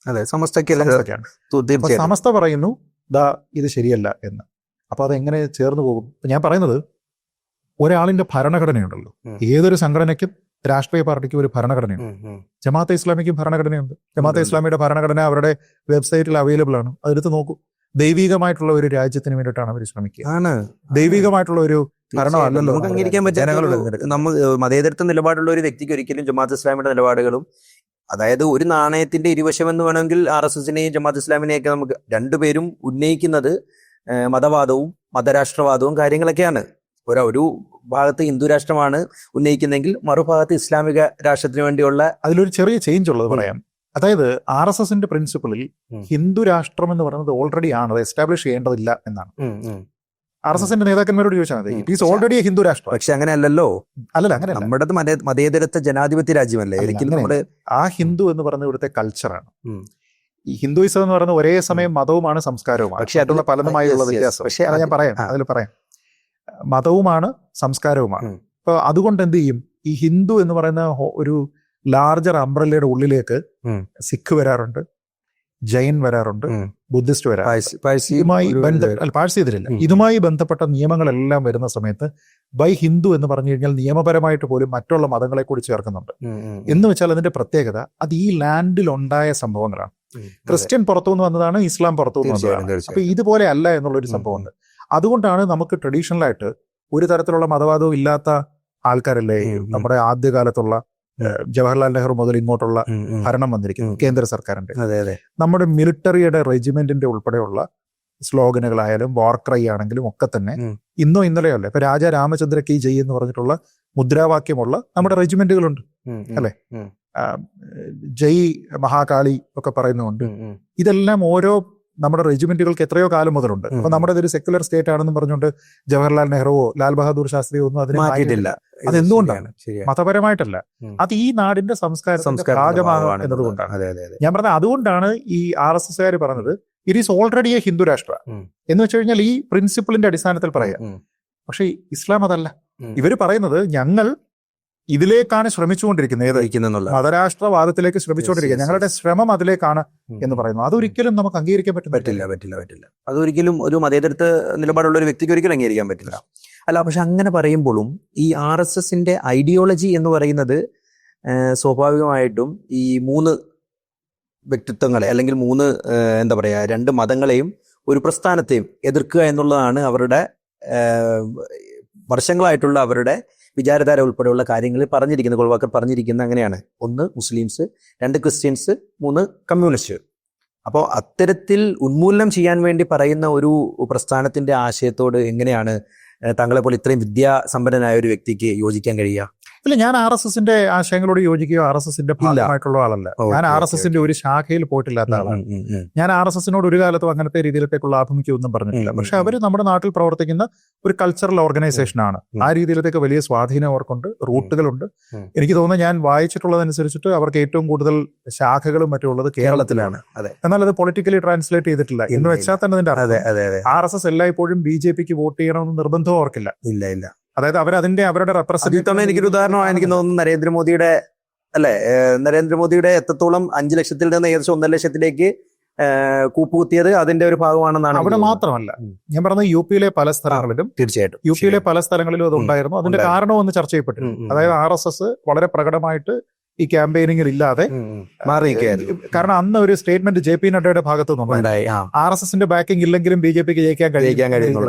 സമസ്തയ്ക്കാണ്. സമസ്ത പറയുന്നു ഇത് ശരിയല്ല എന്ന്. അപ്പൊ അതെങ്ങനെ ചേർന്ന് പോകും? ഞാൻ പറയുന്നത്, ഒരാളിന്റെ ഭരണഘടനയുണ്ടല്ലോ. ഏതൊരു സംഘടനയ്ക്കും രാഷ്ട്രീയ പാർട്ടിക്കും ഒരു ഭരണഘടനയുണ്ട്. ജമാഅത്തെ ഇസ്ലാമിക്കും ഭരണഘടനയുണ്ട്. ജമാഅത്തെ ഇസ്ലാമിയുടെ ഭരണഘടന അവരുടെ വെബ്സൈറ്റിൽ അവൈലബിൾ ആണ്. അതെടുത്ത് നോക്കൂ. ദൈവികമായിട്ടുള്ള ഒരു രാജ്യത്തിന് വേണ്ടിയിട്ടാണ് അവർ ശ്രമിക്കുക. ദൈവികമായിട്ടുള്ള ഒരു ഭരണമല്ലല്ലോ. നമുക്ക് അംഗീകരിക്കാൻ പറ്റും. നമ്മൾ മതേതരത്വ നിലപാടുള്ള ഒരു വ്യക്തിക്ക് ഒരിക്കലും ജമാഅത്ത് ഇസ്ലാമിയുടെ നിലപാടുകളും, അതായത് ഒരു നാണയത്തിന്റെ ഇരുവശം എന്ന് വേണമെങ്കിൽ RSSനെയും ജമാഅത്ത് ഇസ്ലാമിനെയൊക്കെ നമുക്ക് രണ്ടുപേരും ഉന്നയിക്കുന്നത് മതവാദവും മതരാഷ്ട്രവാദവും കാര്യങ്ങളൊക്കെയാണ്. ഒരു ഭാഗത്ത് ഹിന്ദു രാഷ്ട്രമാണ് ഉന്നയിക്കുന്നെങ്കിൽ മറുഭാഗത്ത് ഇസ്ലാമിക രാഷ്ട്രത്തിന് വേണ്ടിയുള്ള അതിലൊരു ചെറിയ ചേഞ്ച് ഉള്ളത് പറയാം. അതായത് RSSന്റെ പ്രിൻസിപ്പിളിൽ ഹിന്ദു രാഷ്ട്രം എന്ന് പറയുന്നത് ഓൾറെഡി ആണ്, അത് എസ്റ്റാബ്ലിഷ് ചെയ്യേണ്ടതില്ല എന്നാണ്. RSSന്റെ നേതാക്കന്മാരോട് ചോദിച്ചാൽ മതി, it is already A Hindu രാഷ്ട്രം. പക്ഷെ അങ്ങനെ അല്ലല്ലോ. അങ്ങനെ നമ്മുടെ മതേതരത്വ ജനാധിപത്യ രാജ്യമല്ലേ. ആ ഹിന്ദു എന്ന് പറയുന്ന ഇവിടുത്തെ കൾച്ചറാണ്. ഈ ഹിന്ദുയിസം എന്ന് പറയുന്നത് ഒരേ സമയം മതവുമാണ് സംസ്കാരവുമാണ്. പക്ഷെ അതുള്ള പലതുമായുള്ള വ്യത്യാസം. പക്ഷെ ഞാൻ പറയാം, മതവുമാണ് സംസ്കാരവുമാണ്. അപ്പൊ അതുകൊണ്ട് എന്ത് ചെയ്യും, ഈ ഹിന്ദു എന്ന് പറയുന്ന ഒരു ലാർജർ അംബ്രല്ലയുടെ ഉള്ളിലേക്ക് സിഖ് വരാറുണ്ട്, ജൈൻ വരാറുണ്ട്, ബുദ്ധിസ്റ്റ് വരാറുണ്ട്. പാഴ്സിയതിലില്ല. ഇതുമായി ബന്ധപ്പെട്ട നിയമങ്ങളെല്ലാം വരുന്ന സമയത്ത് ബൈ ഹിന്ദു എന്ന് പറഞ്ഞു കഴിഞ്ഞാൽ നിയമപരമായിട്ട് പോലും മറ്റുള്ള മതങ്ങളെ കൂടി ചേർക്കുന്നുണ്ട്. എന്ന് വെച്ചാൽ അതിന്റെ പ്രത്യേകത അത് ഈ ലാൻഡിൽ ഉണ്ടായ സംഭവങ്ങളാണ്. ക്രിസ്ത്യൻ പുറത്തുനിന്ന് വന്നതാണ്, ഇസ്ലാം പുറത്തുനിന്ന് വന്നതാണ്. അപ്പൊ ഇതുപോലെ അല്ല എന്നുള്ളൊരു സംഭവമുണ്ട്. അതുകൊണ്ടാണ് നമുക്ക് ട്രഡീഷണലായിട്ട് ഒരു തരത്തിലുള്ള മതവാദവും ഇല്ലാത്ത ആൾക്കാരല്ലേ നമ്മുടെ ആദ്യകാലത്തുള്ള ജവഹർലാൽ നെഹ്റു മുതൽ ഇങ്ങോട്ടുള്ള ഭരണം വന്നിരിക്കുന്നു കേന്ദ്ര സർക്കാരിന്റെ. നമ്മുടെ മിലിറ്ററിയുടെ റെജിമെന്റിന്റെ ഉൾപ്പെടെയുള്ള സ്ലോഗനുകളായാലും വാർക്രൈ ആണെങ്കിലും ഒക്കെ തന്നെ ഇന്നോ ഇന്നലെയോ അല്ല. ഇപ്പൊ രാജാ രാമചന്ദ്ര കി ജയ് എന്ന് പറഞ്ഞിട്ടുള്ള മുദ്രാവാക്യമുള്ള നമ്മുടെ റെജിമെന്റുകളുണ്ട് അല്ലെ. ജയ് മഹാകാളി ഒക്കെ പറയുന്നുണ്ട്. ഇതെല്ലാം ഓരോ നമ്മുടെ റെജിമെന്റുകൾക്ക് എത്രയോ കാലം മുതലുണ്ട്. അപ്പൊ നമ്മുടെ ഇതൊരു സെക്യുലർ സ്റ്റേറ്റ് ആണെന്ന് പറഞ്ഞുകൊണ്ട് ജവഹർലാൽ നെഹ്റുവോ ലാൽ ബഹാദൂർ ശാസ്ത്രിയോ ഒന്നും അതിനെ മാറ്റിയിട്ടില്ല. അതെന്തുകൊണ്ടാണ്? മതപരമായിട്ടല്ല, അത് ഈ നാടിന്റെ സംസ്കാരത്തിന്റെ ഭാഗമാകുക എന്നതുകൊണ്ടാണ്. ഞാൻ പറഞ്ഞത് അതുകൊണ്ടാണ് ഈ RSSകാർ പറഞ്ഞത് it is already A Hindu രാഷ്ട്ര എന്ന് വെച്ച് കഴിഞ്ഞാൽ ഈ പ്രിൻസിപ്പിളിന്റെ അടിസ്ഥാനത്തിൽ പറയാം. പക്ഷെ ഇസ്ലാം അതല്ല. ഇവര് പറയുന്നത് ഞങ്ങൾ ഇതിലേക്കാണ് ശ്രമിച്ചുകൊണ്ടിരിക്കുന്നത്, മതരാഷ്ട്രവാദത്തിലേക്ക് ശ്രമിച്ചുകൊണ്ടിരിക്കുക, ഞങ്ങളുടെ ശ്രമം അതിലേക്കാണ് എന്ന് പറയുന്നു. അതൊരിക്കലും നമുക്ക് അംഗീകരിക്കാൻ പറ്റില്ല. അതൊരിക്കലും ഒരു മതേതരത്വ നിലപാടുള്ള ഒരു വ്യക്തിക്ക് ഒരിക്കലും അംഗീകരിക്കാൻ പറ്റില്ല. അല്ല, പക്ഷെ അങ്ങനെ പറയുമ്പോഴും ഈ RSSന്റെ ഐഡിയോളജി എന്ന് പറയുന്നത് സ്വാഭാവികമായിട്ടും ഈ 3 വ്യക്തിത്വങ്ങളെ അല്ലെങ്കിൽ 3 എന്താ പറയുക 2 മതങ്ങളെയും ഒരു പ്രസ്ഥാനത്തെയും എതിർക്കുക എന്നുള്ളതാണ് അവരുടെ വർഷങ്ങളായിട്ടുള്ള അവരുടെ വിചാരധാര ഉൾപ്പെടെയുള്ള കാര്യങ്ങളിൽ പറഞ്ഞിരിക്കുന്നത്. ഗോൾവാക്കർ പറഞ്ഞിരിക്കുന്നത് അങ്ങനെയാണ്: 1 മുസ്ലിംസ്, 2 ക്രിസ്ത്യൻസ്, 3 കമ്മ്യൂണിസ്റ്റ്. അപ്പോൾ അത്തരത്തിൽ ഉന്മൂലനം ചെയ്യാൻ വേണ്ടി പറയുന്ന ഒരു പ്രസ്ഥാനത്തിന്റെ ആശയത്തോട് എങ്ങനെയാണ് താങ്കളെ പോലെ ഇത്രയും വിദ്യാസമ്പന്നനായ ഒരു വ്യക്തിക്ക് യോജിക്കാൻ കഴിയുക? ഇല്ല, ഞാൻ RSSന്റെ ആശയങ്ങളോട് യോജിക്കുകയോ RSSന്റെ ഭാഗമായിട്ടുള്ള ആളല്ല. ഞാൻ RSSന്റെ ഒരു ശാഖയിൽ പോയിട്ടില്ലാത്ത ആളാണ്. ഞാൻ RSSനോട് ഒരു കാലത്തും അങ്ങനത്തെ രീതിയിലേക്കുള്ള ആഭിമുഖ്യമൊന്നും പറഞ്ഞിട്ടില്ല. പക്ഷെ അവര് നമ്മുടെ നാട്ടിൽ പ്രവർത്തിക്കുന്ന ഒരു കൾച്ചറൽ ഓർഗനൈസേഷൻ ആണ്. ആ രീതിയിലത്തേക്ക് വലിയ സ്വാധീനം അവർക്കുണ്ട്, റൂട്ടുകളുണ്ട്. എനിക്ക് തോന്നുന്നു ഞാൻ വായിച്ചിട്ടുള്ളതനുസരിച്ചിട്ട് അവർക്ക് ഏറ്റവും കൂടുതൽ ശാഖകളും മറ്റുള്ളത് കേരളത്തിലാണ്. എന്നാൽ അത് പൊളിറ്റിക്കലി ട്രാൻസ്ലേറ്റ് ചെയ്തിട്ടില്ല എന്ന് വെച്ചാൽ തന്നെ അതിന്റെ RSS എല്ലായ്പ്പോഴും BJPക്ക് വോട്ട് ചെയ്യണമെന്ന് നിർബന്ധവും അവർക്കില്ല. ഇല്ല. അതായത് അവരുടെ റെപ്രസെന്റേറ്റീവ്. എനിക്കൊരു ഉദാഹരണം എനിക്ക് തോന്നുന്നു നരേന്ദ്രമോദിയുടെ എത്രത്തോളം 5 ലക്ഷത്തിൽ നിന്ന് ഏകദേശം 1.5 ലക്ഷത്തിലേക്ക് കൂപ്പുകുത്തിയത് അതിന്റെ ഒരു ഭാഗമാണെന്നാണ്. അവിടെ മാത്രമല്ല, ഞാൻ പറഞ്ഞത് UP-യിലെ പല സ്ഥലങ്ങളിലും, തീർച്ചയായിട്ടും UP-യിലെ പല സ്ഥലങ്ങളിലും അത് ഉണ്ടായിരുന്നു. അതിന്റെ കാരണവും ഒന്ന് ചർച്ച ചെയ്യപ്പെട്ടിരുന്നു. അതായത് RSS വളരെ പ്രകടമായിട്ട് ഈ ക്യാമ്പയിനിങ്ങിൽ ഇല്ലാതെ മാറിയിരിക്കുകയായിരുന്നു. കാരണം അന്ന് ഒരു സ്റ്റേറ്റ്മെന്റ് JP നഡ്ഡയുടെ ഭാഗത്തു നിന്നുണ്ടായി, RSSന്റെ ബാക്കിംഗ് ഇല്ലെങ്കിലും BJPക്ക് ജയിക്കാൻ കഴിയുന്നു.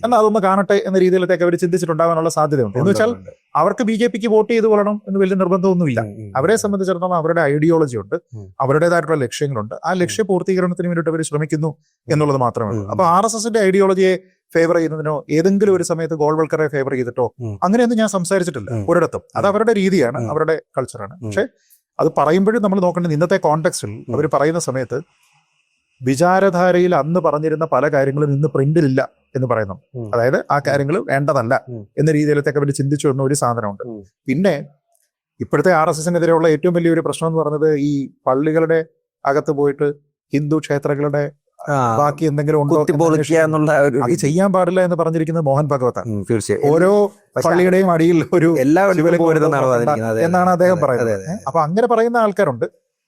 എന്നാൽ അതൊന്ന് കാണട്ടെ എന്ന രീതിയിലേക്ക് അവർ ചിന്തിച്ചിട്ടുണ്ടാകാനുള്ള സാധ്യതയുണ്ട്. എന്ന് വെച്ചാൽ അവർക്ക് BJPക്ക് വോട്ട് ചെയ്ത് കൊള്ളണം എന്ന് വലിയ നിർബന്ധമൊന്നുമില്ല. അവരെ സംബന്ധിച്ചിടത്തോളം അവരുടെ ഐഡിയോളജി ഉണ്ട്, അവരുടേതായിട്ടുള്ള ലക്ഷ്യങ്ങളുണ്ട്. ആ ലക്ഷ്യ പൂർത്തീകരണത്തിന് വേണ്ടിയിട്ട് അവർ ശ്രമിക്കുന്നു എന്നുള്ളത് മാത്രമേ ഉള്ളൂ. അപ്പൊ RSSന്റെ ഐഡിയോളജിയെ ഫേവർ ചെയ്യുന്നതിനോ ഏതെങ്കിലും ഒരു സമയത്ത് ഗോൾവൽക്കറെ ഫേവർ ചെയ്തിട്ടോ അങ്ങനെയൊന്നും ഞാൻ സംസാരിച്ചിട്ടില്ല ഒരിടത്തും. അത് അവരുടെ രീതിയാണ്, അവരുടെ കൾച്ചറാണ്. പക്ഷെ അത് പറയുമ്പോഴും നമ്മൾ നോക്കേണ്ടത് ഇന്നത്തെ കോണ്ടെക്സ്റ്റിൽ അവർ പറയുന്ന സമയത്ത് വിചാരധാരയിൽ അന്ന് പറഞ്ഞിരുന്ന പല കാര്യങ്ങളും ഇന്ന് പ്രിന്റിലില്ല എന്ന് പറയുന്നു. അതായത് ആ കാര്യങ്ങൾ വേണ്ടതല്ല എന്ന രീതിയിലത്തേക്ക് അവർ ചിന്തിച്ചു വരുന്ന ഒരു സാധനമുണ്ട്. പിന്നെ ഇപ്പോഴത്തെ RSSനെതിരെയുള്ള ഏറ്റവും വലിയൊരു പ്രശ്നം എന്ന് പറയുന്നത് ഈ പള്ളികളുടെ അകത്ത് പോയിട്ട് ഹിന്ദു ക്ഷേത്രങ്ങളുടെ ബാക്കി എന്തെങ്കിലും ഉണ്ടോ അത് ചെയ്യാൻ പാടില്ല എന്ന് പറഞ്ഞിരിക്കുന്നത് മോഹൻ ഭഗവത്താണ്. തീർച്ചയായും ഓരോ പള്ളിയുടെയും അടിയിൽ ഒരു എന്നാണ് അദ്ദേഹം പറയുന്നത്. അപ്പൊ അങ്ങനെ പറയുന്ന ആൾക്കാരുണ്ട്.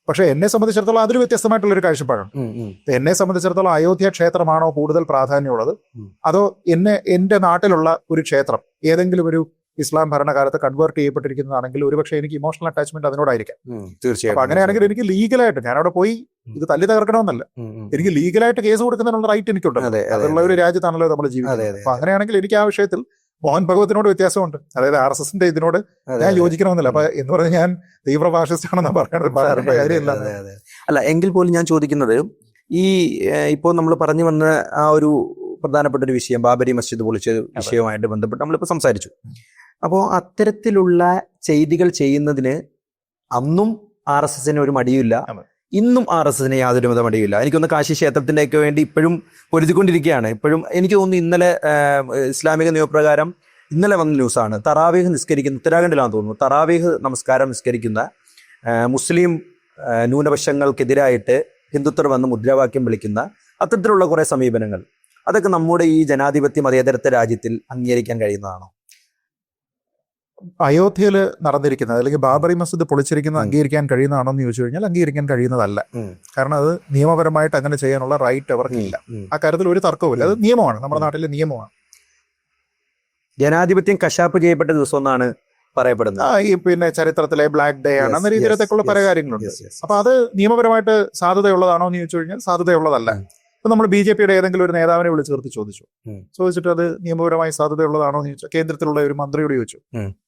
പക്ഷെ എന്നെ സംബന്ധിച്ചിടത്തോളം അതൊരു വ്യത്യസ്തമായിട്ടുള്ള ഒരു കാഴ്ചപ്പാടാണ്. എന്നെ സംബന്ധിച്ചിടത്തോളം അയോധ്യ ക്ഷേത്രമാണോ കൂടുതൽ പ്രാധാന്യമുള്ളത്, അതോ എന്റെ നാട്ടിലുള്ള ഒരു ക്ഷേത്രം ഏതെങ്കിലും ഒരു ഇസ്ലാം ഭരണകാലത്ത് കൺവേർട്ട് ചെയ്യപ്പെട്ടിരിക്കുന്നതാണെങ്കിൽ ഒരുപക്ഷെ എനിക്ക് ഇമോഷണൽ അറ്റാച്ച്മെന്റ് അതിനോടായിരിക്കും. തീർച്ചയായും. അപ്പൊ അങ്ങനെയാണെങ്കിൽ എനിക്ക് ലീഗലായിട്ട് ഞാൻ അവിടെ പോയി ഇത് തല്ലി തകർക്കണമെന്നല്ല, എനിക്ക് ലീഗലായിട്ട് കേസ് കൊടുക്കുന്നതിനുള്ള റൈറ്റ് എനിക്കുണ്ട്. അതുള്ള ഒരു രാജ്യത്താണല്ലോ നമ്മൾ ജീവിക്കുന്നത്. അപ്പൊ അങ്ങനെയാണെങ്കിൽ എനിക്ക് ആ വിഷയത്തിൽ മോഹൻ ഭഗവത്തിനോട് വ്യത്യാസമുണ്ട്. അതായത് RSSന്റെ ഇതിനോട് ഞാൻ യോജിക്കണമെന്നില്ല. അപ്പൊ എന്ന് പറഞ്ഞാൽ ഞാൻ തീവ്ര ഫാഷിസ്റ്റ് ആണെന്ന് പറയുന്നത് കാര്യമില്ല. അല്ല, എങ്കിൽ പോലും ഞാൻ ചോദിക്കുന്നത് ഈ ഇപ്പോൾ നമ്മൾ പറഞ്ഞു വന്ന ആ ഒരു പ്രധാനപ്പെട്ട ഒരു വിഷയം ബാബരി മസ്ജിദ് പൊളിച്ച വിഷയവുമായിട്ട് ബന്ധപ്പെട്ട് നമ്മളിപ്പോൾ സംസാരിച്ചു. അപ്പോൾ അത്തരത്തിലുള്ള ചെയ്തികൾ ചെയ്യുന്നതിന് അന്നും RSSന് ഒരു മടിയില്ല, ഇന്നും RSSന് യാതൊരു വിധ മടിയില്ല. എനിക്കൊന്ന് കാശി ക്ഷേത്രത്തിൻ്റെയൊക്കെ വേണ്ടി ഇപ്പോഴും പൊരുതിക്കൊണ്ടിരിക്കുകയാണ്. ഇപ്പോഴും എനിക്ക് തോന്നുന്നു ഇന്നലെ ഇസ്ലാമിക നിയമപ്രകാരം ഇന്നലെ വന്ന ന്യൂസാണ്, തറാവീഹ് നിസ്കരിക്കുന്ന ഉത്തരാഖണ്ഡിലാണെന്ന് തോന്നുന്നു, തറാവീഹ് നമസ്കാരം നിസ്കരിക്കുന്ന മുസ്ലിം ന്യൂനപക്ഷങ്ങൾക്കെതിരായിട്ട് ഹിന്ദുത്വർ വന്ന് മുദ്രാവാക്യം വിളിക്കുന്ന അത്തരത്തിലുള്ള കുറേ സമീപനങ്ങൾ, അതൊക്കെ നമ്മുടെ ഈ ജനാധിപത്യ മതേതരത്വ രാജ്യത്തിൽ അംഗീകരിക്കാൻ കഴിയുന്നതാണോ? അയോധ്യയിൽ നടന്നിരിക്കുന്നത് അല്ലെങ്കിൽ ബാബറി മസ്ജിദ് പൊളിച്ചിരിക്കുന്നത് അംഗീകരിക്കാൻ കഴിയുന്നതാണോ എന്ന് ചോദിച്ചു കഴിഞ്ഞാൽ അംഗീകരിക്കാൻ കഴിയുന്നതല്ല. കാരണം അത് നിയമപരമായിട്ട് അങ്ങനെ ചെയ്യാനുള്ള റൈറ്റ് അവർക്കില്ല. ആ കാര്യത്തിൽ ഒരു തർക്കവുമില്ല. അത് നിയമമാണ്, നമ്മുടെ നാട്ടിലെ നിയമമാണ്. ജനാധിപത്യം കശാപ്പ് ചെയ്യപ്പെട്ട ദിവസം എന്നാണ് പറയപ്പെടുന്നത്. ഈ പിന്നെ ചരിത്രത്തിലെ ബ്ലാക്ക് ഡേ ആണ് എന്ന രീതിയിലത്തേക്കുള്ള പല കാര്യങ്ങളുണ്ട്. അപ്പൊ അത് നിയമപരമായിട്ട് സാധ്യതയുള്ളതാണോ എന്ന് ചോദിച്ചു കഴിഞ്ഞാൽ സാധ്യതയുള്ളതല്ല. ഇപ്പൊ നമ്മൾ BJPയുടെ ഏതെങ്കിലും ഒരു നേതാവിനെ വിളിച്ചു നിർത്തി ചോദിച്ചിട്ട് അത് നിയമപരമായി സാധ്യതയുള്ളതാണോ എന്ന് ചോദിച്ചാൽ കേന്ദ്രത്തിലുള്ള ഒരു മന്ത്രിയോട് ചോദിച്ചു,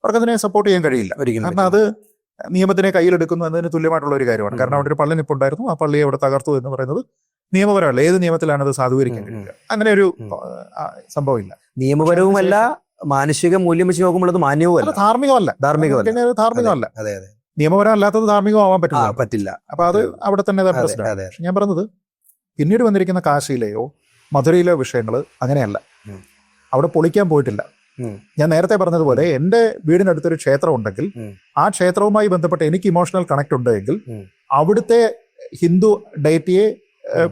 അവർക്കതിനെ സപ്പോർട്ട് ചെയ്യാൻ കഴിയില്ല. കാരണം അത് നിയമത്തിനെ കയ്യിലെടുക്കുന്നു എന്നതിന് തുല്യമായിട്ടുള്ള ഒരു കാര്യമാണ്. കാരണം അവിടെ ഒരു പള്ളി നിപ്പുണ്ടായിരുന്നു, ആ പള്ളിയെ അവിടെ തകർത്തു എന്ന് പറയുന്നത് നിയമപരമല്ല. ഏത് നിയമത്തിലാണ് അത് സാധൂകരിക്കാൻ കഴിയുക? അങ്ങനെ ഒരു സംഭവമില്ല. നിയമപരവുമല്ല, മാനുഷിക മൂല്യം വെച്ച് നോക്കുമ്പോൾ അത് മാന്യവുമല്ല, ധാർമ്മികമല്ല. ധാർമ്മികമല്ല. നിയമപരം അല്ലാത്തത് ധാർമ്മികമാവാൻ പറ്റില്ല. അപ്പൊ അത് അവിടെ തന്നെ പ്രശ്നമാണ്. ഞാൻ പറഞ്ഞത് പിന്നീട് വന്നിരിക്കുന്ന കാശിയിലെയോ മധുരയിലെയോ വിഷയങ്ങൾ അങ്ങനെയല്ല. അവിടെ പൊളിക്കാൻ പോയിട്ടില്ല. ഞാൻ നേരത്തെ പറഞ്ഞതുപോലെ എന്റെ വീടിനടുത്തൊരു ക്ഷേത്രം ഉണ്ടെങ്കിൽ ആ ക്ഷേത്രവുമായി ബന്ധപ്പെട്ട് എനിക്ക് ഇമോഷണൽ കണക്ട് ഉണ്ടെങ്കിൽ അവിടുത്തെ ഹിന്ദു ഡൈറ്റിയെ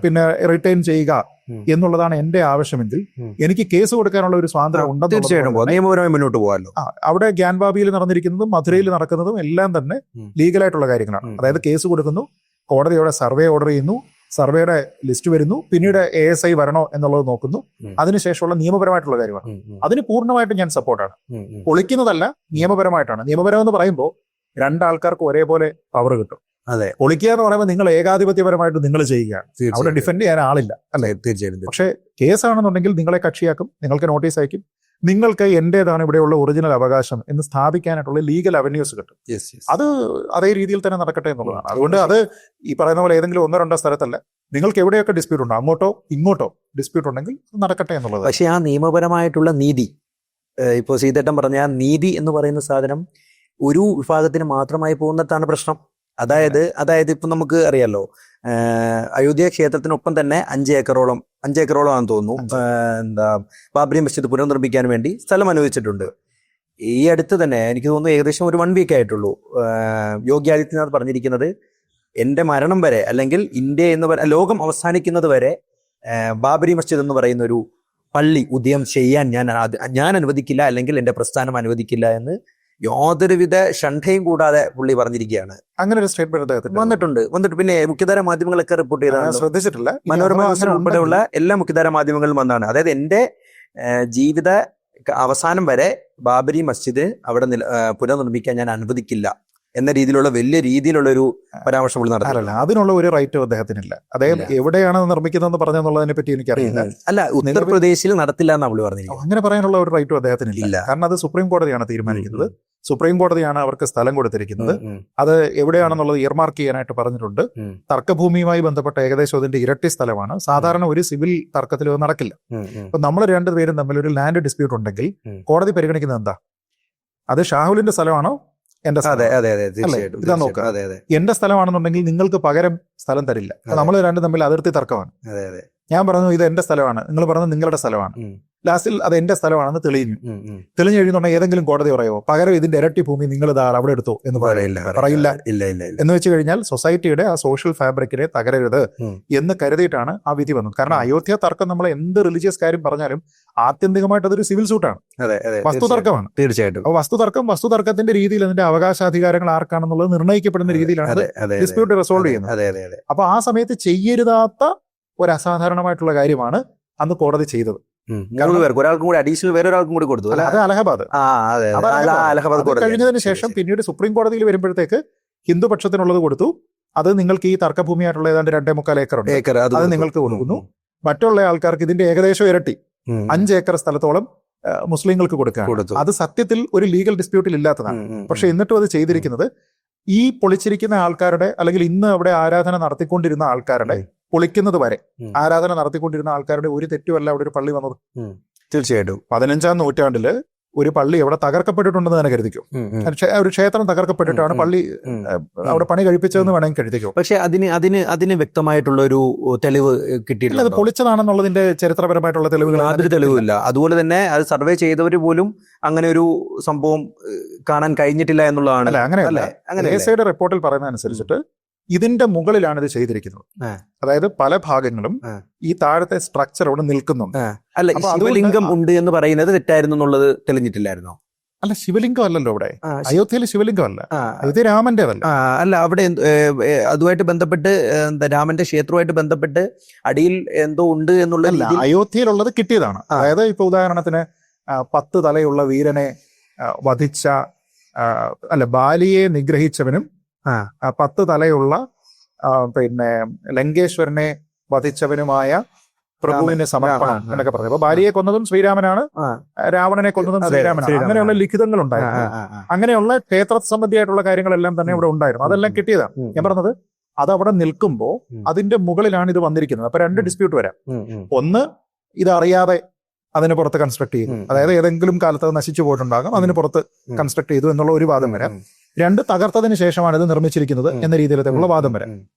പിന്നെ റിട്ടേൺ ചെയ്യുക എന്നുള്ളതാണ് എന്റെ ആവശ്യമെങ്കിൽ എനിക്ക് കേസ് കൊടുക്കാനുള്ള ഒരു സ്വാതന്ത്ര്യം ഉണ്ടെന്ന് തീർച്ചയായിട്ടും നിയമപരമായി മുന്നോട്ട് പോകാമല്ലോ. അവിടെ ഗ്യാൻബാബിയിൽ നടന്നിരിക്കുന്നതും മധുരയിൽ നടക്കുന്നതും എല്ലാം തന്നെ ലീഗലായിട്ടുള്ള കാര്യങ്ങളാണ്. അതായത് കേസ് കൊടുക്കുന്നു, കോടതിയോടെ സർവേ ഓർഡർ ചെയ്യുന്നു, സർവേയുടെ ലിസ്റ്റ് വരുന്നു, പിന്നീട് ASI വരണോ എന്നുള്ളത് നോക്കുന്നു, അതിനുശേഷമുള്ള നിയമപരമായിട്ടുള്ള കാര്യമാണ്. അതിന് പൂർണ്ണമായിട്ടും ഞാൻ സപ്പോർട്ടാണ്. പൊളിക്കുന്നതല്ല, നിയമപരമായിട്ടാണ്. നിയമപരം എന്ന് പറയുമ്പോൾ രണ്ടാൾക്കാർക്ക് ഒരേപോലെ പവർ കിട്ടും. അതെ, പൊളിക്കുക എന്ന് പറയുമ്പോൾ നിങ്ങൾ ഏകാധിപത്യപരമായിട്ട് നിങ്ങൾ ചെയ്യുകയാണ്, അവിടെ ഡിഫെൻഡ് ചെയ്യാൻ ആളില്ല, അല്ലേ? തീർച്ചയായിട്ടും. പക്ഷേ കേസാണെന്നുണ്ടെങ്കിൽ നിങ്ങളെ കക്ഷിയാക്കും, നിങ്ങൾക്ക് നോട്ടീസ് അയക്കും, നിങ്ങൾക്ക് എന്റേതാണ് ഇവിടെയുള്ള ഒറിജിനൽ അവകാശം എന്ന് സ്ഥാപിക്കാനായിട്ടുള്ള ലീഗൽ അവന്യൂസ് കിട്ടും. അത് അതേ രീതിയിൽ തന്നെ നടക്കട്ടെ എന്നുള്ളതാണ്. അതുകൊണ്ട് അത് ഈ പറയുന്ന പോലെ ഏതെങ്കിലും 1-2 സ്ഥലത്തല്ല, നിങ്ങൾക്ക് എവിടെയൊക്കെ ഡിസ്പ്യൂട്ട് ഉണ്ടോ, അങ്ങോട്ടോ ഇങ്ങോട്ടോ ഡിസ്പ്യൂട്ട് ഉണ്ടെങ്കിൽ നടക്കട്ടെ എന്നുള്ളത്. പക്ഷെ ആ നിയമപരമായിട്ടുള്ള നീതി, ഇപ്പോൾ സീതേട്ടൻ പറഞ്ഞ ആ നീതി എന്ന് പറയുന്ന സാധനം ഒരു വിഭാഗത്തിന് മാത്രമായി പോകുന്നിടത്താണ് പ്രശ്നം. അതായത് ഇപ്പൊ നമുക്ക് അറിയാലോ, അയോധ്യ ക്ഷേത്രത്തിനൊപ്പം തന്നെ 5 ഏക്കറോളം ആണെന്ന് തോന്നുന്നു ബാബരി മസ്ജിദ് പുനർനിർമ്മിക്കാൻ വേണ്ടി സ്ഥലം അനുവദിച്ചിട്ടുണ്ട്. ഈ അടുത്ത് തന്നെ എനിക്ക് തോന്നുന്നു ഏകദേശം ഒരു 1 വീക്ക് ആയിട്ടുള്ളൂ, യോഗി ആദിത്യനാഥ് പറഞ്ഞിരിക്കുന്നത് എന്റെ മരണം വരെ, അല്ലെങ്കിൽ ഇന്ത്യ എന്ന് ലോകം അവസാനിക്കുന്നത് വരെ ബാബരി മസ്ജിദ് എന്ന് പറയുന്ന ഒരു പള്ളി ഉദയം ചെയ്യാൻ ഞാൻ അനുവദിക്കില്ല, അല്ലെങ്കിൽ എന്റെ പ്രസ്ഥാനം അനുവദിക്കില്ല എന്ന് യാതൊരുവിധ ഷണ്ഠയും കൂടാതെ പുള്ളി പറഞ്ഞിരിക്കുകയാണ്. അങ്ങനെ ഒരു സ്റ്റേറ്റ്മെന്റ് വന്നിട്ട് പിന്നെ മുഖ്യധാര മാധ്യമങ്ങളൊക്കെ റിപ്പോർട്ട് ചെയ്തതാണ്, ശ്രദ്ധിച്ചിട്ടില്ല. മനോരമ ഉൾപ്പെടെയുള്ള എല്ലാ മുഖ്യധാര മാധ്യമങ്ങളിലും വന്നാണ്. അതായത് എന്റെ ജീവിത അവസാനം വരെ ബാബരി മസ്ജിദ് അവിടെ പുനർനിർമ്മിക്കാൻ ഞാൻ അനുവദിക്കില്ല എന്ന രീതിയിലുള്ള വലിയ രീതിയിലുള്ള ഒരു പരാമർശം പുള്ളി നടത്തില്ല. അതിനുള്ള ഒരു റൈറ്റ് അദ്ദേഹത്തിനില്ല. അദ്ദേഹം എവിടെയാണ് നിർമ്മിക്കുന്നതെന്ന് പറഞ്ഞെന്നുള്ളതിനെ പറ്റി എനിക്കറിയില്ല. അല്ല, ഉത്തർപ്രദേശിൽ നടത്തില്ല എന്നാണ് പുള്ളി പറഞ്ഞിരിക്കുന്നത്. അങ്ങനെ പറയാനുള്ള ഒരു റൈറ്റും അദ്ദേഹത്തിനില്ല. കാരണം അത് സുപ്രീം കോടതിയാണ് തീരുമാനിക്കുന്നത്. സുപ്രീം കോടതിയാണ് അവർക്ക് സ്ഥലം കൊടുത്തിരിക്കുന്നത്. അത് എവിടെയാണെന്നുള്ളത് ഇയർമാർക്ക് ചെയ്യാനായിട്ട് പറഞ്ഞിട്ടുണ്ട്. തർക്കഭൂമിയുമായി ബന്ധപ്പെട്ട ഏകദേശം അതിന്റെ ഇരട്ടി സ്ഥലമാണ്. സാധാരണ ഒരു സിവിൽ തർക്കത്തിൽ അത് നടക്കില്ല. അപ്പൊ നമ്മൾ രണ്ടുപേരും തമ്മിൽ ഒരു ലാൻഡ് ഡിസ്പ്യൂട്ട് ഉണ്ടെങ്കിൽ കോടതി പരിഗണിക്കുന്നത് എന്താ? അത് ഷാഹുലിന്റെ സ്ഥലമാണോ എന്റെ ഇതാ നോക്കുക. എന്റെ സ്ഥലമാണെന്നുണ്ടെങ്കിൽ നിങ്ങൾക്ക് പകരം സ്ഥലം തരില്ല. നമ്മൾ രണ്ടും തമ്മിൽ അതിർത്തി തർക്കമാണ്. ഞാൻ പറഞ്ഞു ഇത് എന്റെ സ്ഥലമാണ്, നിങ്ങൾ പറഞ്ഞു നിങ്ങളുടെ സ്ഥലമാണ്. ലാസ്റ്റിൽ അത് എന്റെ സ്ഥലമാണെന്ന് തെളിഞ്ഞു കഴിയുന്നുണ്ടെങ്കിൽ ഏതെങ്കിലും കോടതി പറയുമോ പകരം ഇതിന്റെ ഇരട്ടി ഭൂമി നിങ്ങൾ അവിടെ എടുത്തോ എന്ന് പറയില്ല. എന്ന് വെച്ച് കഴിഞ്ഞാൽ സൊസൈറ്റിയുടെ ആ സോഷ്യൽ ഫാബ്രിക്കിനെ തകരരുത് എന്ന് കരുതിയിട്ടാണ് ആ വിധി വന്നത്. കാരണം അയോധ്യ തർക്കം നമ്മൾ എന്ത് റിലീജിയസ് കാര്യം പറഞ്ഞാലും ആത്യന്തികമായിട്ട് അതൊരു സിവിൽ സൂട്ടാണ്, വസ്തുതർക്കമാണ്. തീർച്ചയായിട്ടും. അപ്പൊ വസ്തുതർക്കത്തിന്റെ രീതിയിൽ അതിന്റെ അവകാശാധികാരങ്ങൾ ആർക്കാണെന്നുള്ളത് നിർണ്ണയിക്കപ്പെടുന്ന രീതിയിലാണ് ഡിസ്പ്യൂട്ട് റിസോൾവ് ചെയ്യുന്നത്. അപ്പൊ ആ സമയത്ത് ചെയ്യരുതാത്ത ഒരു അസാധാരണമായിട്ടുള്ള കാര്യമാണ് അന്ന് കോടതി ചെയ്തത്. ഒരാൾക്കും കൂടി അഡീഷണൽ വേറൊരാൾക്കും കൂടി കൊടുത്തു. അത് അലഹബാദ് കഴിഞ്ഞതിന് ശേഷം പിന്നീട് സുപ്രീം കോടതിയിൽ വരുമ്പോഴത്തേക്ക് ഹിന്ദു പക്ഷത്തിനുള്ളത് കൊടുത്തു. അത് നിങ്ങൾക്ക് ഈ തർക്കഭൂമിയായിട്ടുള്ള ഏതാണ്ട് 2.25 ഏക്കർ അത് നിങ്ങൾക്ക് കൊടുക്കുന്നു. മറ്റുള്ള ആൾക്കാർക്ക് ഇതിന്റെ ഏകദേശം ഇരട്ടി 5 ഏക്കർ സ്ഥലത്തോളം മുസ്ലിങ്ങൾക്ക് കൊടുക്കുക. അത് സത്യത്തിൽ ഒരു ലീഗൽ ഡിസ്പ്യൂട്ടിൽ ഇല്ലാത്തതാണ്. പക്ഷെ എന്നിട്ടും അത് ചെയ്തിരിക്കുന്നത് ഈ പൊളിച്ചിരിക്കുന്ന ആൾക്കാരുടെ, അല്ലെങ്കിൽ ഇന്ന് അവിടെ ആരാധന നടത്തിക്കൊണ്ടിരുന്ന ആൾക്കാരുടെ, പൊളിക്കുന്നത് വരെ ആരാധന നടത്തിക്കൊണ്ടിരുന്ന ആൾക്കാരുടെ ഒരു തെറ്റുമല്ല അവിടെ ഒരു പള്ളി വന്നത്. തീർച്ചയായിട്ടും 15-ാം നൂറ്റാണ്ടില് ഒരു പള്ളി അവിടെ തകർക്കപ്പെട്ടിട്ടുണ്ടെന്ന് തന്നെ കരുതിക്കും. ഒരു ക്ഷേത്രം തകർക്കപ്പെട്ടിട്ടാണ് പള്ളി അവിടെ പണി കഴിപ്പിച്ചതെന്ന് വേണമെങ്കിൽ കരുതിക്കും. പക്ഷെ അതിന് വ്യക്തമായിട്ടുള്ള ഒരു തെളിവ് കിട്ടിയിട്ടില്ല. അത് പൊളിച്ചതാണെന്നുള്ളതിന്റെ ചരിത്രപരമായിട്ടുള്ള തെളിവുകൾ യാതൊരു തെളിവില്ല. അതുപോലെ തന്നെ അത് സർവേ ചെയ്തവർ പോലും അങ്ങനെ ഒരു സംഭവം കാണാൻ കഴിഞ്ഞിട്ടില്ല എന്നുള്ളതാണ്. അങ്ങനെ ASIയുടെ റിപ്പോർട്ടിൽ പറയുന്നതനുസരിച്ചിട്ട് ഇതിന്റെ മുകളിലാണ് ഇത് ചെയ്തിരിക്കുന്നത്. അതായത് പല ഭാഗങ്ങളും ഈ താഴത്തെ സ്ട്രക്ചർ അവിടെ നിൽക്കുന്നുണ്ട്. അല്ല, ശിവലിംഗം ഉണ്ട് എന്ന് പറയുന്നത് തെറ്റായിരുന്നു എന്നുള്ളത് തെളിഞ്ഞിട്ടില്ലായിരുന്നോ? അല്ല, ശിവലിംഗം അല്ലല്ലോ അവിടെ. അയോധ്യയിൽ ശിവലിംഗം അല്ല, അയോധ്യ രാമന്റേതല്ല. അല്ല, അവിടെ അതുമായിട്ട് ബന്ധപ്പെട്ട് രാമന്റെ ക്ഷേത്രവുമായിട്ട് ബന്ധപ്പെട്ട് അടിയിൽ എന്തോ ഉണ്ട് എന്നുള്ള അയോധ്യയിലുള്ളത് കിട്ടിയതാണ്. അതായത് ഇപ്പൊ ഉദാഹരണത്തിന് 10 തലയുള്ള വീരനെ വധിച്ച ബാലിയെ നിഗ്രഹിച്ചവനും 10 തലയുള്ള പിന്നെ ലങ്കേശ്വരനെ വധിച്ചവനുമായ പ്രഭുവിന് സമർപ്പണം എന്നൊക്കെ പറഞ്ഞു. അപ്പൊ ഭാര്യയെ കൊന്നതും ശ്രീരാമനാണ്, രാവണനെ കൊന്നതും ശ്രീരാമനാണ്. അങ്ങനെയുള്ള ലിഖിതങ്ങൾ ഉണ്ടായിരുന്നു. അങ്ങനെയുള്ള ക്ഷേത്ര സംബന്ധിയായിട്ടുള്ള കാര്യങ്ങളെല്ലാം തന്നെ ഇവിടെ ഉണ്ടായിരുന്നു. അതെല്ലാം കിട്ടിയതാണ്. ഞാൻ പറഞ്ഞത് അത് അവിടെ നിൽക്കുമ്പോൾ അതിന്റെ മുകളിലാണ് ഇത് വന്നിരിക്കുന്നത്. അപ്പൊ രണ്ട് ഡിസ്പ്യൂട്ട് വരാം. ഒന്ന്, ഇത് അറിയാതെ അതിന് പുറത്ത് കൺസ്ട്രക്ട് ചെയ്തു, അതായത് ഏതെങ്കിലും കാലത്ത് അത് നശിച്ചു പോയിട്ടുണ്ടാകും, അതിന് പുറത്ത് കൺസ്ട്രക്ട് ചെയ്തു എന്നുള്ള ഒരു വാദം വരാം. രണ്ട്, തകർത്തതിന് ശേഷമാണ് ഇത് നിർമ്മിച്ചിരിക്കുന്നത് എന്ന രീതിയിലുള്ള വാദം വരാം.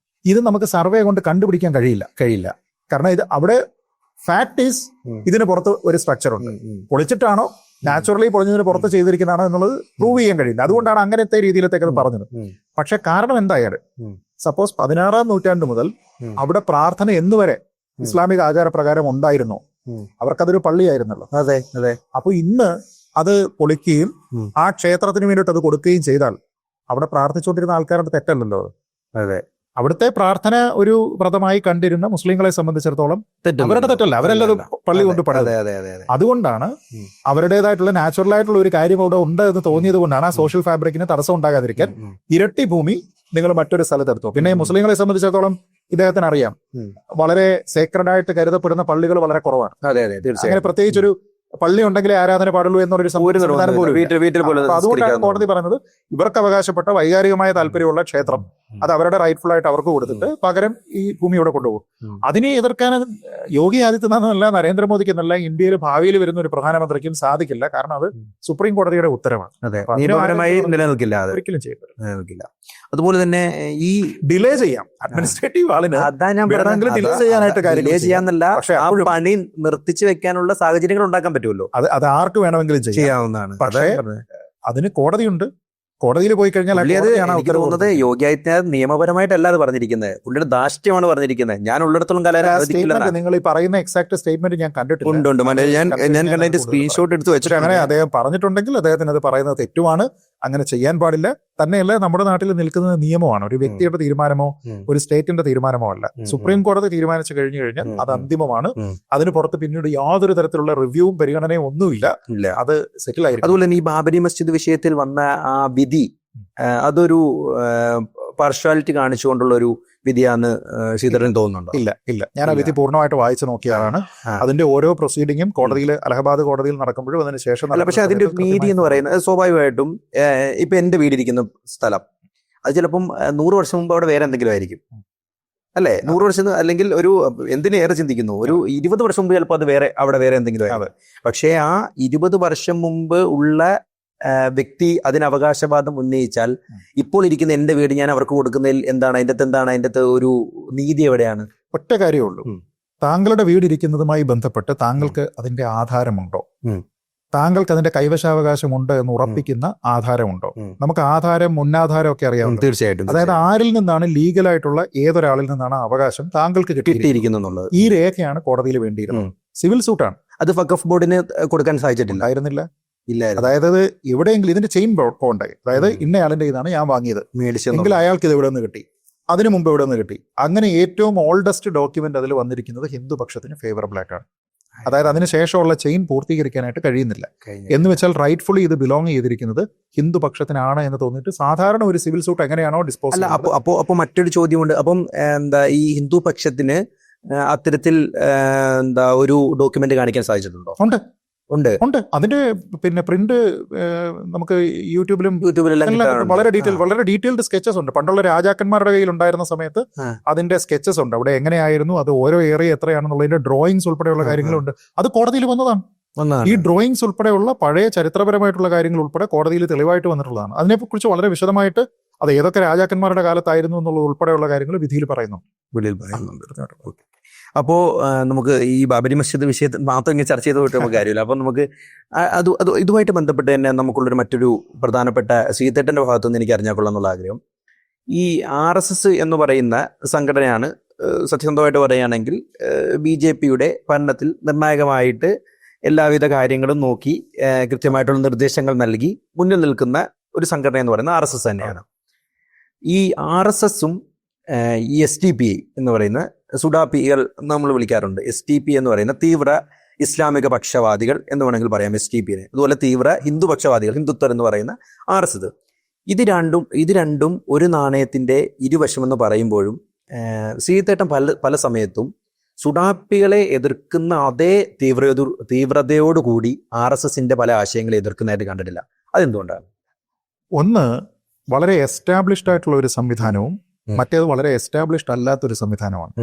ഇത് നമുക്ക് സർവേ കൊണ്ട് കണ്ടുപിടിക്കാൻ കഴിയില്ല. കാരണം ഇത് അവിടെ ഫാക്ട് ഈസ് ഇതിന് പുറത്ത് ഒരു സ്ട്രക്ചർ ഉണ്ട്. പൊളിച്ചിട്ടാണോ നാച്ചുറലി പൊളിഞ്ഞതിന് പുറത്ത് ചെയ്തിരിക്കുന്നതാണോ എന്നുള്ളത് പ്രൂവ് ചെയ്യാൻ കഴിയില്ല. അതുകൊണ്ടാണ് അങ്ങനത്തെ രീതിയിലേക്ക് അത് പറഞ്ഞത്. പക്ഷെ കാരണം എന്തായാലും സപ്പോസ് 16-ാം നൂറ്റാണ്ട് മുതൽ അവിടെ പ്രാർത്ഥന എന്നുവരെ ഇസ്ലാമിക ആചാരപ്രകാരം ഉണ്ടായിരുന്നോ? അവർക്കതൊരു പള്ളിയായിരുന്നല്ലോ. അതെ അതെ. അപ്പൊ ഇന്ന് അത് പൊളിക്കുകയും ആ ക്ഷേത്രത്തിന് വേണ്ടിയിട്ട് അത് കൊടുക്കുകയും ചെയ്താൽ അവിടെ പ്രാർത്ഥിച്ചുകൊണ്ടിരുന്ന ആൾക്കാരുടെ തെറ്റല്ലല്ലോ. അതെ, അവിടുത്തെ പ്രാർത്ഥന ഒരു വ്രതമായി കണ്ടിരുന്ന മുസ്ലിങ്ങളെ സംബന്ധിച്ചിടത്തോളം അവരുടെ തെറ്റല്ല, അവരല്ലത് പള്ളി കൊണ്ട് പണിത്. അതുകൊണ്ടാണ് അവരുടേതായിട്ടുള്ള നാച്ചുറൽ ആയിട്ടുള്ള ഒരു കാര്യം അവിടെ ഉണ്ട് എന്ന് തോന്നിയത് കൊണ്ടാണ് ആ സോഷ്യൽ ഫാബ്രിക്കിന് തടസ്സം ഉണ്ടാകാതിരിക്കാൻ ഇരട്ടി ഭൂമി നിങ്ങൾ മറ്റൊരു സ്ഥലത്തെടുത്തു. പിന്നെ മുസ്ലിങ്ങളെ സംബന്ധിച്ചിടത്തോളം ഇദ്ദേഹത്തിന് അറിയാം, വളരെ സേക്രഡ് ആയിട്ട് കരുതപ്പെടുന്ന പള്ളികൾ വളരെ കുറവാണ്. അങ്ങനെ പ്രത്യേകിച്ചൊരു പള്ളി ഉണ്ടെങ്കിലേ ആരാധന പാടുള്ളൂ എന്നൊരു സംവിധാനം പോലും. അതുകൊണ്ടാണ് കോടതി പറയുന്നത് ഇവർക്ക് അവകാശപ്പെട്ട വൈകാരികമായ താല്പര്യമുള്ള ക്ഷേത്രം അത് അവരുടെ റൈറ്റ്ഫുൾ ആയിട്ട് അവർക്ക് കൊടുത്തിട്ട് പകരം ഈ ഭൂമി ഇവിടെ കൊണ്ടുപോകും. അതിനെ എതിർക്കാൻ യോഗി ആദിത്യനാഥെന്നല്ല, നരേന്ദ്രമോദിക്ക് എന്നല്ല, ഇന്ത്യയിൽ ഭാവിയിൽ വരുന്ന ഒരു പ്രധാനമന്ത്രിക്കും സാധിക്കില്ല. കാരണം അത് സുപ്രീം കോടതിയുടെ ഉത്തരവാണ്. നിയമപരമായി നിലനിൽക്കില്ല, ഒരിക്കലും ചെയ്യില്ല. അതുപോലെ തന്നെ ഈ ഡിലേ ചെയ്യാം, അഡ്മിനിസ്ട്രേറ്റീവ് ആളിന് ഡിലേ ചെയ്യാനായിട്ട് ചെയ്യാന്നല്ല, പക്ഷെ ആ പണി നിർത്തിച്ചു വെക്കാനുള്ള സാഹചര്യങ്ങൾ ഉണ്ടാക്കാൻ പറ്റുമല്ലോ. അത് ആർക്ക് വേണമെങ്കിലും ചെയ്യാവുന്നതാണ്. പക്ഷേ അതിന് കോടതിയുണ്ട്. കോടതിയിൽ പോയി കഴിഞ്ഞാൽ തോന്നുന്നത് യോഗി ആദിത്യനാഥ് നിയമപരമായിട്ടല്ല അത് പറഞ്ഞിരിക്കുന്നത്, പുള്ളിയുടെ ധാർഷ്ട്യമാണ് പറഞ്ഞിരിക്കുന്നത്. ഞാൻ ഉള്ളിടത്തോളം കാലം നിങ്ങൾ ഈ പറയുന്ന എക്സാക്ട് സ്റ്റേറ്റ്മെന്റ് ഞാൻ കണ്ടിട്ടുണ്ട്. ഞാൻ കണ്ടതിന്റെ സ്ക്രീൻഷോട്ട് എടുത്ത് വെച്ചിട്ട് അങ്ങനെ അദ്ദേഹം പറഞ്ഞിട്ടുണ്ടെങ്കിൽ അദ്ദേഹത്തിന് അത് പറയുന്നത് തെറ്റുമാണ്, അങ്ങനെ ചെയ്യാൻ പാടില്ല. തന്നെയല്ല, നമ്മുടെ നാട്ടിൽ നിൽക്കുന്നത് നിയമമാണ്, ഒരു വ്യക്തിയുടെ തീരുമാനമോ ഒരു സ്റ്റേറ്റിന്റെ തീരുമാനമോ അല്ല. സുപ്രീം കോടതി തീരുമാനിച്ചു കഴിഞ്ഞു കഴിഞ്ഞാൽ അത് അന്തിമമാണ്. അതിന് പുറത്ത് പിന്നീട് യാതൊരു തരത്തിലുള്ള റിവ്യൂവും പരിഗണനയും ഒന്നുമില്ല. അത് സെറ്റിൽ ആയിരിക്കും. അതുപോലെ തന്നെ ഈ ബാബരി മസ്ജിദ് വിഷയത്തിൽ വന്ന ആ വിധി അതൊരു പാർഷ്വാലിറ്റി കാണിച്ചുകൊണ്ടുള്ള ഒരു വിധിയാന്ന് ശ്രീധരൻ തോന്നുന്നുണ്ടോ? ഇല്ല. ഞാൻ ആ വിധി പൂർണ്ണമായിട്ട് വായിച്ചു നോക്കിയതാണ്. അതിന്റെ ഓരോ പ്രൊസീഡിങ്ങും കോടതിയിൽ, അലഹബാദ് കോടതിയിൽ നടക്കുമ്പോഴും അതിന് ശേഷം അല്ല. പക്ഷെ അതിന്റെ നീതി എന്ന് പറയുന്നത് സ്വാഭാവികമായിട്ടും ഇപ്പൊ എന്റെ വീടിരിക്കുന്ന സ്ഥലം അത് ചിലപ്പം 100 വർഷം മുമ്പ് അവിടെ വേറെ എന്തെങ്കിലും ആയിരിക്കും, അല്ലെ? 100 വർഷം അല്ലെങ്കിൽ ഒരു എന്തിനേറെ ചിന്തിക്കുന്നു, ഒരു 20 വർഷം മുമ്പ് ചിലപ്പോൾ അത് അവിടെ വേറെ എന്തെങ്കിലും ആയിരിക്കും. പക്ഷേ ആ 20 വർഷം മുമ്പ് ഉള്ള വ്യക്തി അതിന് അവകാശവാദം ഉന്നയിച്ചാൽ ഇപ്പോൾ ഇരിക്കുന്ന എന്റെ വീട് ഞാൻ അവർക്ക് കൊടുക്കുന്നതിൽ എന്താണ് അതിന്റെ ഒരു നീതി എവിടെയാണ്? ഒറ്റ കാര്യമുള്ളൂ, താങ്കളുടെ വീട് ഇരിക്കുന്നതുമായി ബന്ധപ്പെട്ട് താങ്കൾക്ക് അതിന്റെ ആധാരമുണ്ടോ? താങ്കൾക്ക് അതിന്റെ കൈവശാവകാശമുണ്ട് എന്ന് ഉറപ്പിക്കുന്ന ആധാരമുണ്ടോ? നമുക്ക് ആധാരം, മുന്നാധാരം ഒക്കെ അറിയാം. തീർച്ചയായിട്ടും. അതായത് ആരിൽ നിന്നാണ് ലീഗലായിട്ടുള്ള ഏതൊരാളിൽ നിന്നാണ് ആവശ്യം താങ്കൾക്ക് കിട്ടിയിരിക്കുന്നത്. ഈ രേഖയാണ് കോടതിയിൽ വേണ്ടിയിരുന്നത്. സിവിൽ സൂട്ടാണ്. അത് വഖഫ് ബോർഡിന് കൊടുക്കാൻ സാധിച്ചിട്ടില്ല. അതായത് എവിടെയെങ്കിലും ഇതിന്റെ ചെയിൻ പോണ്ടായി, അതായത് ഇന്നയാളിന്റെ ഇതാണ് ഞാൻ വാങ്ങിയത് എങ്കിൽ അയാൾക്ക് ഇത് എവിടെ നിന്ന് കിട്ടി, അതിനു മുമ്പ് എവിടെ നിന്ന് കിട്ടി. അങ്ങനെ ഏറ്റവും ഓൾഡസ്റ്റ് ഡോക്യുമെന്റ് അതിൽ വന്നിരിക്കുന്നത് ഹിന്ദു പക്ഷത്തിന് ഫേവറബിൾ ആയിട്ടാണ്. അതായത് അതിനുശേഷമുള്ള ചെയിൻ പൂർത്തീകരിക്കാനായിട്ട് കഴിയുന്നില്ല. എന്ന് വെച്ചാൽ റൈറ്റ്ഫുള്ളി ഇത് ബിലോങ് ചെയ്തിരിക്കുന്നത് ഹിന്ദു പക്ഷത്തിനാണ് എന്ന് തോന്നിയിട്ട് സാധാരണ ഒരു സിവിൽ സൂട്ട് എങ്ങനെയാണോ ഡിസ്പോസ് അല്ല. അപ്പോ മറ്റൊരു ചോദ്യമുണ്ട്. അപ്പം ഈ ഹിന്ദു പക്ഷത്തിന് അത്തരത്തിൽ ഒരു ഡോക്യുമെന്റ് കാണിക്കാൻ സാധിച്ചിട്ടുണ്ടോ? ഉണ്ട്. അതിന്റെ പ്രിന്റ് നമുക്ക് യൂട്യൂബിലും വളരെ ഡീറ്റെയിൽഡ് സ്കെച്ചസ് ഉണ്ട്. പണ്ടുള്ള രാജാക്കന്മാരുടെ കയ്യിൽ ഉണ്ടായിരുന്ന സമയത്ത് അതിന്റെ സ്കെച്ചസ് ഉണ്ട്. അവിടെ എങ്ങനെയായിരുന്നു, അത് ഓരോ ഏരിയ എത്രയാണെന്നുള്ളതിന്റെ ഡ്രോയിങ്സ് ഉൾപ്പെടെയുള്ള കാര്യങ്ങളുണ്ട്. അത് കോടതിയിൽ വന്നതാണ്. ഈ ഡ്രോയിങ്സ് ഉൾപ്പെടെയുള്ള പഴയ ചരിത്രപരമായിട്ടുള്ള കാര്യങ്ങൾ ഉൾപ്പെടെ കോടതിയിൽ തെളിവായിട്ട് വന്നിട്ടുള്ളതാണ്. അതിനെക്കുറിച്ച് വളരെ വിശദമായിട്ട് അത് ഏതൊക്കെ രാജാക്കന്മാരുടെ കാലത്തായിരുന്നു എന്നുള്ളത് ഉൾപ്പെടെയുള്ള കാര്യങ്ങൾ വിധിയിൽ പറയുന്നുണ്ട്. അപ്പോ നമുക്ക് ഈ ബാബരി മസ്ജിദ് വിഷയത്തിൽ മാത്രം ഇങ്ങനെ ചർച്ച ചെയ്ത് പോയിട്ട് നമുക്ക് കാര്യമില്ല. അപ്പൊ നമുക്ക് ഇതുമായിട്ട് ബന്ധപ്പെട്ട് തന്നെ നമുക്കുള്ളൊരു മറ്റൊരു പ്രധാനപ്പെട്ട ശ്രീധേട്ടന്റെ ഭാഗത്തുനിന്ന് എനിക്ക് അറിഞ്ഞാൽ കൊള്ളാന്നുള്ള ആഗ്രഹം, ഈ RSS എന്ന് പറയുന്ന സംഘടനയാണ് സത്യസന്ധമായിട്ട് പറയുകയാണെങ്കിൽ BJPയുടെ ഭരണത്തിൽ നിർണായകമായിട്ട് എല്ലാവിധ കാര്യങ്ങളും നോക്കി കൃത്യമായിട്ടുള്ള നിർദ്ദേശങ്ങൾ നൽകി മുന്നിൽ നിൽക്കുന്ന ഒരു സംഘടന എന്ന് പറയുന്നത് RSS തന്നെയാണ്. ഈ RSSഉം ഈ SDPI എന്ന് പറയുന്ന സുഡാപ്പികൾ നമ്മൾ വിളിക്കാറുണ്ട്. SDP എന്ന് പറയുന്ന തീവ്ര ഇസ്ലാമിക പക്ഷവാദികൾ എന്ന് വേണമെങ്കിൽ പറയാം SDPനെ. അതുപോലെ തീവ്ര ഹിന്ദു പക്ഷവാദികൾ, ഹിന്ദുത്വർ എന്ന് പറയുന്ന RSS. ഇത് രണ്ടും ഒരു നാണയത്തിന്റെ ഇരുവശമെന്ന് പറയുമ്പോഴും ശ്രീധേട്ടൻ പല സമയത്തും സുഡാപ്പികളെ എതിർക്കുന്ന അതേ തീവ്രതയോടുകൂടി RSSന്റെ പല ആശയങ്ങളെ എതിർക്കുന്നതായിട്ട് കണ്ടിട്ടില്ല. അതെന്തുകൊണ്ടാണ്? ഒന്ന്, വളരെ എസ്റ്റാബ്ലിഷ്ഡ് ആയിട്ടുള്ള ഒരു സംവിധാനവും മറ്റേത് വളരെ എസ്റ്റാബ്ലിഷ്ഡ് അല്ലാത്തൊരു സംവിധാനമാണ്.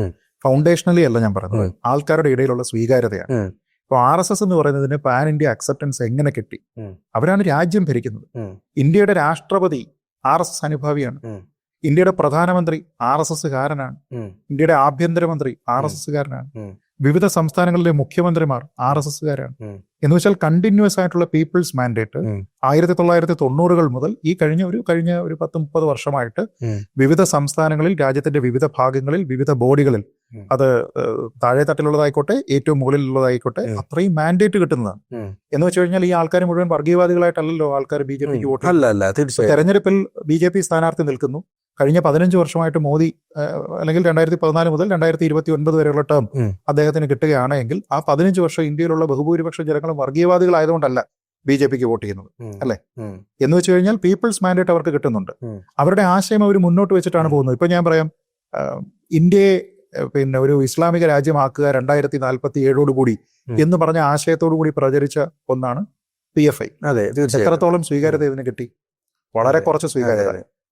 ഫൗണ്ടേഷണലി അല്ല ഞാൻ പറയുന്നത്, ആൾക്കാരുടെ ഇടയിലുള്ള സ്വീകാര്യതയാണ്. ഇപ്പോൾ RSS എന്ന് പറയുന്നതിന് പാൻ ഇന്ത്യ അക്സെപ്റ്റൻസ് എങ്ങനെ കിട്ടി? അവരാണ് രാജ്യം ഭരിക്കുന്നത്. ഇന്ത്യയുടെ രാഷ്ട്രപതി RSS അനുഭാവിയാണ്. ഇന്ത്യയുടെ പ്രധാനമന്ത്രി RSSകാരനാണ്. ഇന്ത്യയുടെ ആഭ്യന്തരമന്ത്രി RSSകാരനാണ്. വിവിധ സംസ്ഥാനങ്ങളിലെ മുഖ്യമന്ത്രിമാർ RSSകാരാണ്. എന്ന് വെച്ചാൽ കണ്ടിന്യൂസ് ആയിട്ടുള്ള പീപ്പിൾസ് മാൻഡേറ്റ് 1990 മുതൽ ഈ കഴിഞ്ഞ ഒരു 10-30 വർഷമായിട്ട് വിവിധ സംസ്ഥാനങ്ങളിൽ, രാജ്യത്തിന്റെ വിവിധ ഭാഗങ്ങളിൽ, വിവിധ ബോഡികളിൽ, അത് താഴെ തട്ടിലുള്ളതായിക്കോട്ടെ ഏറ്റവും മുകളിലുള്ളതായിക്കോട്ടെ, അത്രയും മാൻഡേറ്റ് കിട്ടുന്നതാണ്. എന്ന് വെച്ച് കഴിഞ്ഞാൽ ഈ ആൾക്കാർ മുഴുവൻ വർഗീയവാദികളായിട്ടല്ലോ ആൾക്കാർ BJPക്ക് വോട്ട്. തെരഞ്ഞെടുപ്പിൽ BJP സ്ഥാനാർത്ഥി നിൽക്കുന്നു. കഴിഞ്ഞ 15 വർഷമായിട്ട് മോദി അല്ലെങ്കിൽ 2014 മുതൽ 2029 വരെയുള്ള ടേം അദ്ദേഹത്തിന് കിട്ടുകയാണെങ്കിൽ ആ 15 വർഷം ഇന്ത്യയിലുള്ള ബഹുഭൂരിപക്ഷം ജനങ്ങളും വർഗീയവാദികളായതുകൊണ്ടല്ല BJPക്ക് വോട്ട് ചെയ്യുന്നത്, അല്ലെ? എന്ന് വെച്ച് കഴിഞ്ഞാൽ പീപ്പിൾസ് മാൻഡേറ്റ് അവർക്ക് കിട്ടുന്നുണ്ട്. അവരുടെ ആശയം അവർ മുന്നോട്ട് വെച്ചിട്ടാണ് പോകുന്നത്. ഇപ്പൊ ഞാൻ പറയാം, ഇന്ത്യയെ ഒരു ഇസ്ലാമിക രാജ്യമാക്കുക 2047 കൂടി എന്ന് പറഞ്ഞ ആശയത്തോടു കൂടി പ്രചരിച്ച ഒന്നാണ് PFI. എത്രത്തോളം സ്വീകാര്യത ഇതിന് കിട്ടി? വളരെ കുറച്ച് സ്വീകാര്യത.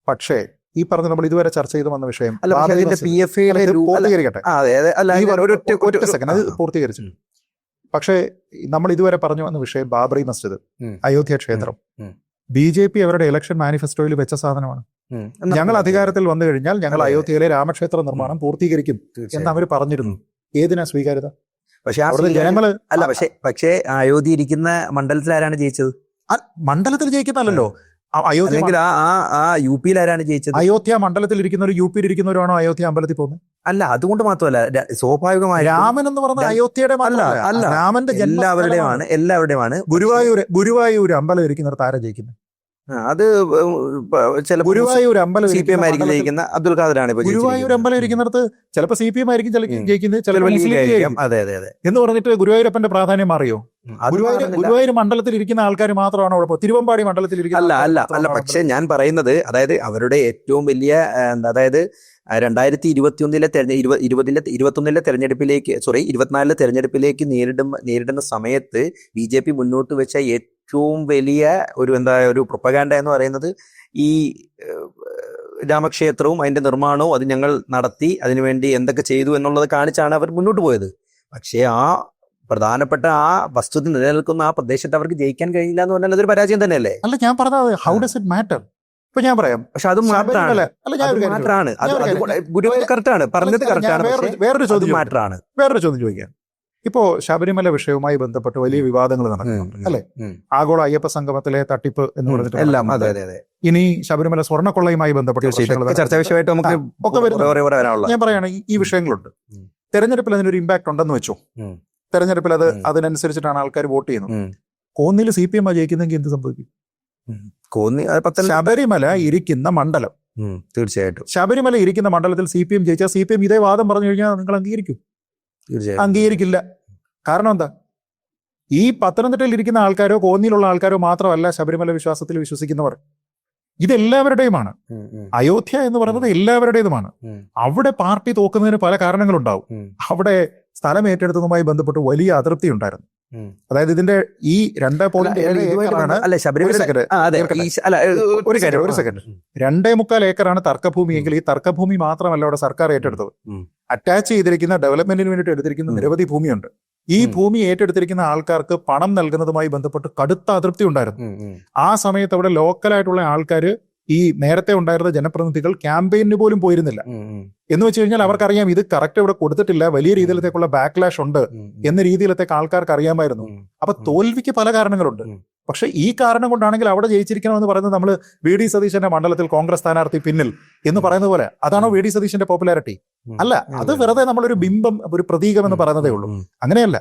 പക്ഷേ ഈ പറഞ്ഞ നമ്മൾ ഇതുവരെ ചർച്ച ചെയ്ത് വന്ന വിഷയം പൂർത്തീകരിച്ചു. പക്ഷേ നമ്മൾ ഇതുവരെ പറഞ്ഞു വന്ന വിഷയം ബാബറി മസ്ജിദ്, അയോധ്യ ക്ഷേത്രം, BJP അവരുടെ ഇലക്ഷൻ മാനിഫെസ്റ്റോയിൽ വെച്ച സാധനമാണ്. ഞങ്ങൾ അധികാരത്തിൽ വന്നു കഴിഞ്ഞാൽ ഞങ്ങൾ അയോധ്യയിലെ രാമക്ഷേത്ര നിർമ്മാണം പൂർത്തീകരിക്കും എന്ന് അവർ പറഞ്ഞിരുന്നു. ഏതിനാ സ്വീകാര്യത? പക്ഷെ ജനങ്ങള് അല്ല, പക്ഷേ അയോധ്യ ഇരിക്കുന്ന മണ്ഡലത്തിൽ ആരാണ് ജയിച്ചത്? മണ്ഡലത്തിൽ ജയിക്കുന്നല്ലോ. അയോധ്യ UP ആരാണ് ജയിച്ചത്? അയോധ്യ മണ്ഡലത്തിൽ ഇരിക്കുന്നവർ UP ഇരിക്കുന്നവരാണോ അയോധ്യ അമ്പലത്തിൽ പോകുന്നത്? അല്ല, അതുകൊണ്ട് മാത്രമല്ല, സ്വാഭാവികമായി രാമൻ എന്ന് പറഞ്ഞ അയോധ്യയുടെ അല്ല, രാമന്റെ എല്ലാവരുടെയുമാണ്. ഗുരുവായൂർ അമ്പലം ഇരിക്കുന്നിടത്ത് ആരാ ജയിക്കുന്നത്? അത് ചില ഗുരുവായൂർ അമ്പലം CPM ആയിരിക്കും ജയിക്കുന്ന. അബ്ദുൽ ഖാദറാണ് ഗുരുവായൂർ അമ്പലം ഇരിക്കുന്നിടത്ത് ചിലപ്പോൾ CPM ആയിരിക്കും ജയിക്കുന്നത്, ചിലപ്പോൾ അതെ എന്ന് പറഞ്ഞിട്ട് ഗുരുവായൂരപ്പന്റെ പ്രാധാന്യം മാറിയോ? ഗുരുവായൂർ മണ്ഡലത്തിൽ ഇരിക്കുന്ന ആൾക്കാർ മാത്രമാണോ കുഴപ്പം? തിരുവമ്പാടി മണ്ഡലത്തിൽ ഇരിക്കുന്ന അല്ല. പക്ഷെ ഞാൻ പറയുന്നത്, അതായത് അവരുടെ ഏറ്റവും വലിയ അതായത് 2021 തെരഞ്ഞെടുപ്പിലേക്ക് 24 തെരഞ്ഞെടുപ്പിലേക്ക് നേരിടുന്ന സമയത്ത് BJP മുന്നോട്ട് വെച്ച ഏറ്റവും വലിയ ഒരു പ്രൊപ്പഗാൻഡ എന്ന് പറയുന്നത് ഈ രാമക്ഷേത്രവും അതിന്റെ നിർമ്മാണവും അത് ഞങ്ങൾ നടത്തി, അതിനുവേണ്ടി എന്തൊക്കെ ചെയ്തു എന്നുള്ളത് കാണിച്ചാണ് അവർ മുന്നോട്ട് പോയത്. പക്ഷേ ആ പ്രധാനപ്പെട്ട ആ വസ്തുത നിലനിൽക്കുന്ന ആ പ്രദേശത്ത് അവർക്ക് ജയിക്കാൻ കഴിയില്ല എന്ന് പറഞ്ഞാൽ അതൊരു പരാജയം തന്നെയല്ലേ? അല്ല, ഞാൻ പറഞ്ഞത് ഹൗ ഡസ് ഇറ്റ് മാറ്റർ? ഇപ്പൊ ഞാൻ പറയാം, പക്ഷെ അത് മാത്രമാണ്. ഗുരുവായൂർ കറക്റ്റാണ്, പറഞ്ഞത് കറക്റ്റാണ്. വേറൊരു ചോദ്യം ചോദിക്കാൻ. ഇപ്പോ ശബരിമല വിഷയവുമായി ബന്ധപ്പെട്ട് വലിയ വിവാദങ്ങൾ നടക്കുന്നുണ്ട്, അല്ലെ? ആഗോള അയ്യപ്പ സംഗമത്തിലെ തട്ടിപ്പ് എന്ന് പറഞ്ഞിട്ട് എല്ലാം. ഇനി ശബരിമല സ്വർണ്ണക്കൊള്ളയുമായി ബന്ധപ്പെട്ട ചർച്ചാ വിഷയമായിട്ട് നമുക്ക് ഞാൻ പറയാണ്, ഈ വിഷയങ്ങളുണ്ട്. തെരഞ്ഞെടുപ്പിൽ അതിനൊരു ഇമ്പാക്ട് ഉണ്ടെന്ന് വെച്ചോ. തെരഞ്ഞെടുപ്പിൽ അതിനനുസരിച്ചിട്ടാണ് ആൾക്കാർ വോട്ട് ചെയ്യുന്നത്. കോന്നിയിൽ CPM ജയിക്കുന്നെങ്കിൽ എന്ത് സംഭവിക്കും? ശബരിമല ഇരിക്കുന്ന മണ്ഡലം, തീർച്ചയായിട്ടും ശബരിമല ഇരിക്കുന്ന മണ്ഡലത്തിൽ CPM ജയിച്ചാൽ CPM ഇതേ വാദം പറഞ്ഞു കഴിഞ്ഞാൽ നിങ്ങൾ അംഗീകരിക്കും? അംഗീകരിക്കില്ല. കാരണം എന്താ? ഈ പത്തനംതിട്ടയിൽ ഇരിക്കുന്ന ആൾക്കാരോ കോന്നിയിലുള്ള ആൾക്കാരോ മാത്രമല്ല ശബരിമല വിശ്വാസത്തിൽ വിശ്വസിക്കുന്നവർ. ഇതെല്ലാവരുടെയുമാണ്. അയോധ്യ എന്ന് പറയുന്നത് എല്ലാവരുടേതുമാണ്. അവിടെ പാർട്ടി തോക്കുന്നതിന് പല കാരണങ്ങളുണ്ടാവും. അവിടെ സ്ഥലം ഏറ്റെടുത്തതുമായി ബന്ധപ്പെട്ട് വലിയ അതൃപ്തി ഉണ്ടായിരുന്നു. അതായത് ഇതിന്റെ ഈ 2.4 ഏക്കറാണ് തർക്കഭൂമി എങ്കിൽ ഈ തർക്കഭൂമി മാത്രമല്ല അവിടെ സർക്കാർ ഏറ്റെടുത്തത്. അറ്റാച്ച് ചെയ്തിരിക്കുന്ന ഡെവലപ്മെന്റിന് വേണ്ടിയിട്ട് എടുത്തിരിക്കുന്ന നിരവധി ഭൂമിയുണ്ട്. ഈ ഭൂമി ഏറ്റെടുത്തിരിക്കുന്ന ആൾക്കാർക്ക് പണം നൽകുന്നതുമായി ബന്ധപ്പെട്ട് കടുത്ത അതൃപ്തി ഉണ്ടായിരുന്നു. ആ സമയത്ത് അവിടെ ലോക്കലായിട്ടുള്ള ആൾക്കാർ, ഈ നേരത്തെ ഉണ്ടായിരുന്ന ജനപ്രതിനിധികൾ ക്യാമ്പയിന് പോലും പോയിരുന്നില്ല. എന്ന് വെച്ച് കഴിഞ്ഞാൽ അവർക്കറിയാം ഇത് കറക്റ്റ് ഇവിടെ കൊടുത്തിട്ടില്ല, വലിയ രീതിയിലത്തേക്കുള്ള ബാക്ക്ലാഷ് ഉണ്ട് എന്ന രീതിയിലത്തേക്ക് ആൾക്കാർക്ക് അറിയാമായിരുന്നു. അപ്പൊ തോൽവിക്ക് പല കാരണങ്ങളുണ്ട്. പക്ഷെ ഈ കാരണം കൊണ്ടാണെങ്കിൽ അവിടെ ജയിച്ചിരിക്കണമെന്ന് പറയുന്നത് നമ്മൾ VD സതീശന്റെ മണ്ഡലത്തിൽ കോൺഗ്രസ് സ്ഥാനാർത്ഥി പിന്നിൽ എന്ന് പറയുന്നത് പോലെ അതാണോ VD സതീശന്റെ പോപ്പുലാരിറ്റി? അല്ല, അത് വെറുതെ നമ്മളൊരു ബിംബം, ഒരു പ്രതീകം എന്ന് പറയുന്നതേ ഉള്ളൂ. അങ്ങനെയല്ല.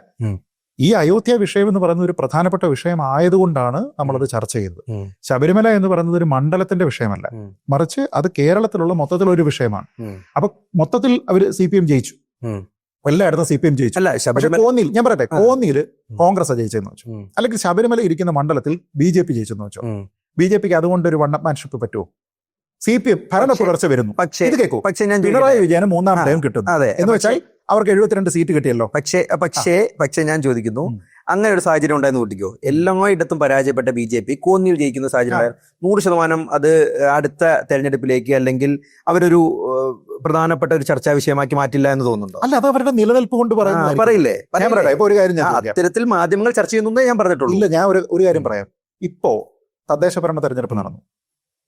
ഈ അയോധ്യ വിഷയം എന്ന് പറയുന്നത് ഒരു പ്രധാനപ്പെട്ട വിഷയം ആയതുകൊണ്ടാണ് നമ്മളത് ചർച്ച ചെയ്തത്. ശബരിമല എന്ന് പറയുന്നത് ഒരു മണ്ഡലത്തിന്റെ വിഷയമല്ല, മറിച്ച് അത് കേരളത്തിലുള്ള മൊത്തത്തിലൊരു വിഷയമാണ്. അപ്പൊ മൊത്തത്തിൽ അവര് CPM ജയിച്ചു, എല്ലായിടത്തും CPM ജയിച്ചു. കോന്നിയിൽ ഞാൻ പറയട്ടെ, കോന്നിയിൽ കോൺഗ്രസ് ജയിച്ചെന്ന് വെച്ചു, അല്ലെങ്കിൽ ശബരിമല ഇരിക്കുന്ന മണ്ഡലത്തിൽ BJP ജയിച്ചെന്ന് വെച്ചോ. BJPക്ക് അതുകൊണ്ട് ഒരു വണ്ണമാൻഷിപ്പ് പറ്റുമോ? CPM ഭരണ തുടർച്ച വരുന്നു. ഇത് കേൾക്കൂ, പിണറായി വിജയന് 3ാം ടൈം കിട്ടുന്നു എന്ന് വെച്ചാൽ അവർക്ക് 72 സീറ്റ് കിട്ടിയല്ലോ. പക്ഷേ ഞാൻ ചോദിക്കുന്നു, അങ്ങനെ ഒരു സാഹചര്യം ഉണ്ടായെന്ന് കൂട്ടിക്കോ. എല്ലായിടത്തും പരാജയപ്പെട്ട BJP കോന്നിയിൽ ജയിക്കുന്ന സാഹചര്യം 100% അത് അടുത്ത തെരഞ്ഞെടുപ്പിലേക്ക് അല്ലെങ്കിൽ അവരൊരു പ്രധാനപ്പെട്ട ഒരു ചർച്ചാ വിഷയമാക്കി മാറ്റില്ല എന്ന് തോന്നുന്നുണ്ടോ? അല്ല, അത് അവരുടെ നിലനിൽപ്പ് കൊണ്ട് പറയുന്നത്. പറയില്ലേ? ഞാൻ പറയട്ടെ, ഇപ്പൊ ഒരു കാര്യം ഞാൻ ചോദിക്കാം. അത്തരത്തിൽ മാധ്യമങ്ങൾ ചർച്ച ചെയ്യുന്നേ ഞാൻ പറഞ്ഞിട്ടുള്ളൂ. ഇല്ല, ഞാൻ ഒരു കാര്യം പറയാം. ഇപ്പോ തദ്ദേശ ഭരണ തെരഞ്ഞെടുപ്പ് നടന്നു.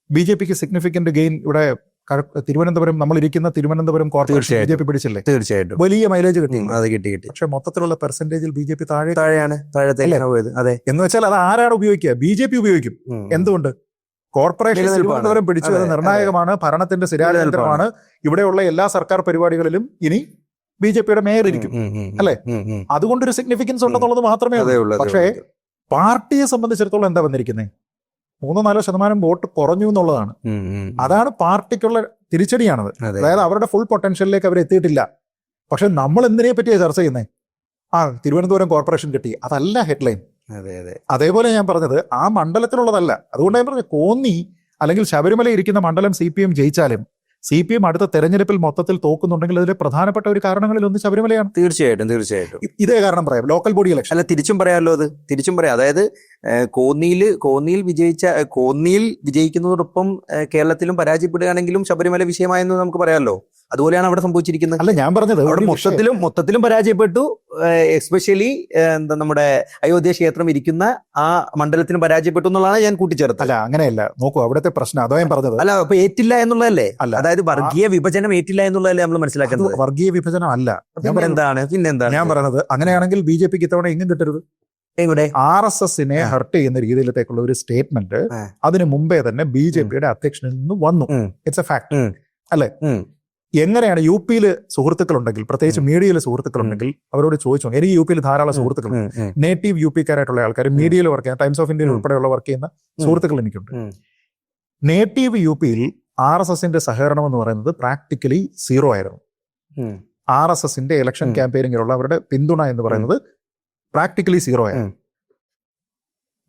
BJP സിഗ്നിഫിക്കന്റ് ഗെയിൻ ഇവിടെ തിരുവനന്തപുരം, നമ്മൾ ഇരിക്കുന്ന തിരുവനന്തപുരം കോർപ്പറേഷൻ BJP പിടിച്ചില്ലേ? തീർച്ചയായിട്ടും വലിയ മൈലേജ് കിട്ടി. അത് കിട്ടി. പക്ഷെ മൊത്തത്തിലുള്ള പെർസെന്റേജിൽ BJP താഴെയാണ്. പോയത്. അതെ. എന്ന് വെച്ചാൽ അത് ആരാണ് ഉപയോഗിക്കുക? BJP ഉപയോഗിക്കും. എന്തുകൊണ്ട്? കോർപ്പറേഷൻ തിരുവനന്തപുരം പിടിച്ചു. അത് നിർണായകമാണ്, ഭരണത്തിന്റെ സ്ഥിരാചരിത്രമാണ്. ഇവിടെയുള്ള എല്ലാ സർക്കാർ പരിപാടികളിലും ഇനി BJPയുടെ മേയർ ഇരിക്കും, അല്ലെ? അതുകൊണ്ടൊരു സിഗ്നിഫിക്കൻസ് ഉണ്ടെന്നുള്ളത് മാത്രമേ ഉള്ളൂ. പക്ഷേ പാർട്ടിയെ സംബന്ധിച്ചിടത്തോളം എന്താ വന്നിരിക്കുന്നത്? 3-4% വോട്ട് കുറഞ്ഞു എന്നുള്ളതാണ്. അതാണ് പാർട്ടിക്കുള്ള തിരിച്ചടിയാണത്. അതായത് അവരുടെ ഫുൾ പൊട്ടൻഷ്യലിലേക്ക് അവർ എത്തിയിട്ടില്ല. പക്ഷെ നമ്മൾ എന്തിനെ പറ്റിയാണ് ചർച്ച ചെയ്യുന്നത്? തിരുവനന്തപുരം കോർപ്പറേഷൻ കിട്ടി, അതല്ല ഹെഡ്ലൈൻ. അതേപോലെ ഞാൻ പറഞ്ഞത് ആ മണ്ഡലത്തിലുള്ളതല്ല. അതുകൊണ്ട് ഞാൻ പറഞ്ഞത് കോന്നി അല്ലെങ്കിൽ ശബരിമല ഇരിക്കുന്ന മണ്ഡലം CPM ജയിച്ചാലും CPM അടുത്ത തെരഞ്ഞെടുപ്പിൽ മൊത്തത്തിൽ തോക്കുന്നുണ്ടെങ്കിൽ അതിലെ പ്രധാനപ്പെട്ട ഒരു കാരണങ്ങളിൽ ഒന്ന് ശബരിമലയാണ്. തീർച്ചയായിട്ടും ഇതേ കാരണം പറയാം. ലോക്കൽ ബോഡി ഇലക്ഷൻ അല്ല, തിരിച്ചും പറയാമല്ലോ. അത് തിരിച്ചും പറയാം. അതായത് കോന്നിയിൽ വിജയിക്കുന്നതോടൊപ്പം കേരളത്തിലും പരാജയപ്പെടുകയാണെങ്കിലും ശബരിമല വിഷയമായെന്ന് നമുക്ക് പറയാമല്ലോ. അതുപോലെയാണ് അവിടെ സംഭവിച്ചിരിക്കുന്നത്. അല്ല, ഞാൻ പറഞ്ഞത് അവിടെ മൊത്തത്തിലും പരാജയപ്പെട്ടു. എസ്പെഷ്യലി നമ്മുടെ അയോധ്യ ക്ഷേത്രം ഇരിക്കുന്ന ആ മണ്ഡലത്തിന് പരാജയപ്പെട്ടു എന്നുള്ളതാണ് ഞാൻ കൂട്ടിച്ചേർത്തത്. അല്ല, അങ്ങനെയല്ല. നോക്കൂ, അവിടുത്തെ പ്രശ്നം അതോ ഞാൻ പറഞ്ഞത്. അല്ല, അപ്പൊ ഏറ്റില്ല എന്നുള്ളതല്ലേ? അല്ല, അതായത് വർഗീയ വിഭജനം ഏറ്റില്ല എന്നുള്ളതല്ലേ നമ്മൾ മനസ്സിലാക്കുന്നത്? വർഗീയ വിഭജനം അല്ല. പിന്നെന്താണ് ഞാൻ പറഞ്ഞത്? അങ്ങനെയാണെങ്കിൽ BJPക്ക് ഇത്തവണ എങ്ങും കിട്ടരുത്. RSSനെ ഹർട്ട് ചെയ്യുന്ന രീതിയിലത്തേക്കുള്ള ഒരു സ്റ്റേറ്റ്മെന്റ് അതിനു മുമ്പേ തന്നെ BJPയുടെ അധ്യക്ഷനിൽ നിന്ന് വന്നു. ഇറ്റ്സ് എ ഫാക്ട്, അല്ലെ? എങ്ങനെയാണ് UP-യിൽ സുഹൃത്തുക്കളുണ്ടെങ്കിൽ, പ്രത്യേകിച്ച് മീഡിയയിലെ സുഹൃത്തുക്കളുണ്ടെങ്കിൽ അവരോട് ചോദിച്ചു. എനിക്ക് UP-യിൽ ധാരാളം സുഹൃത്തുക്കളുണ്ട്. നേറ്റീവ് UP-കാരായിട്ടുള്ള ആൾക്കാർ, മീഡിയയിൽ വർക്ക് ചെയ്യുന്ന, ടൈംസ് ഓഫ് ഇന്ത്യയിൽ ഉൾപ്പെടെയുള്ള വർക്ക് ചെയ്യുന്ന സുഹൃത്തുക്കൾ എനിക്കുണ്ട്. നേറ്റീവ് UP-യിൽ RSSന്റെ സഹകരണം എന്ന് പറയുന്നത് പ്രാക്ടിക്കലി 0 ആയിരുന്നു. RSSന്റെ ഇലക്ഷൻ ക്യാമ്പയിനിങ്ങിലുള്ള അവരുടെ പിന്തുണ എന്ന് പറയുന്നത് പ്രാക്ടിക്കലി 0 ആയിരുന്നു.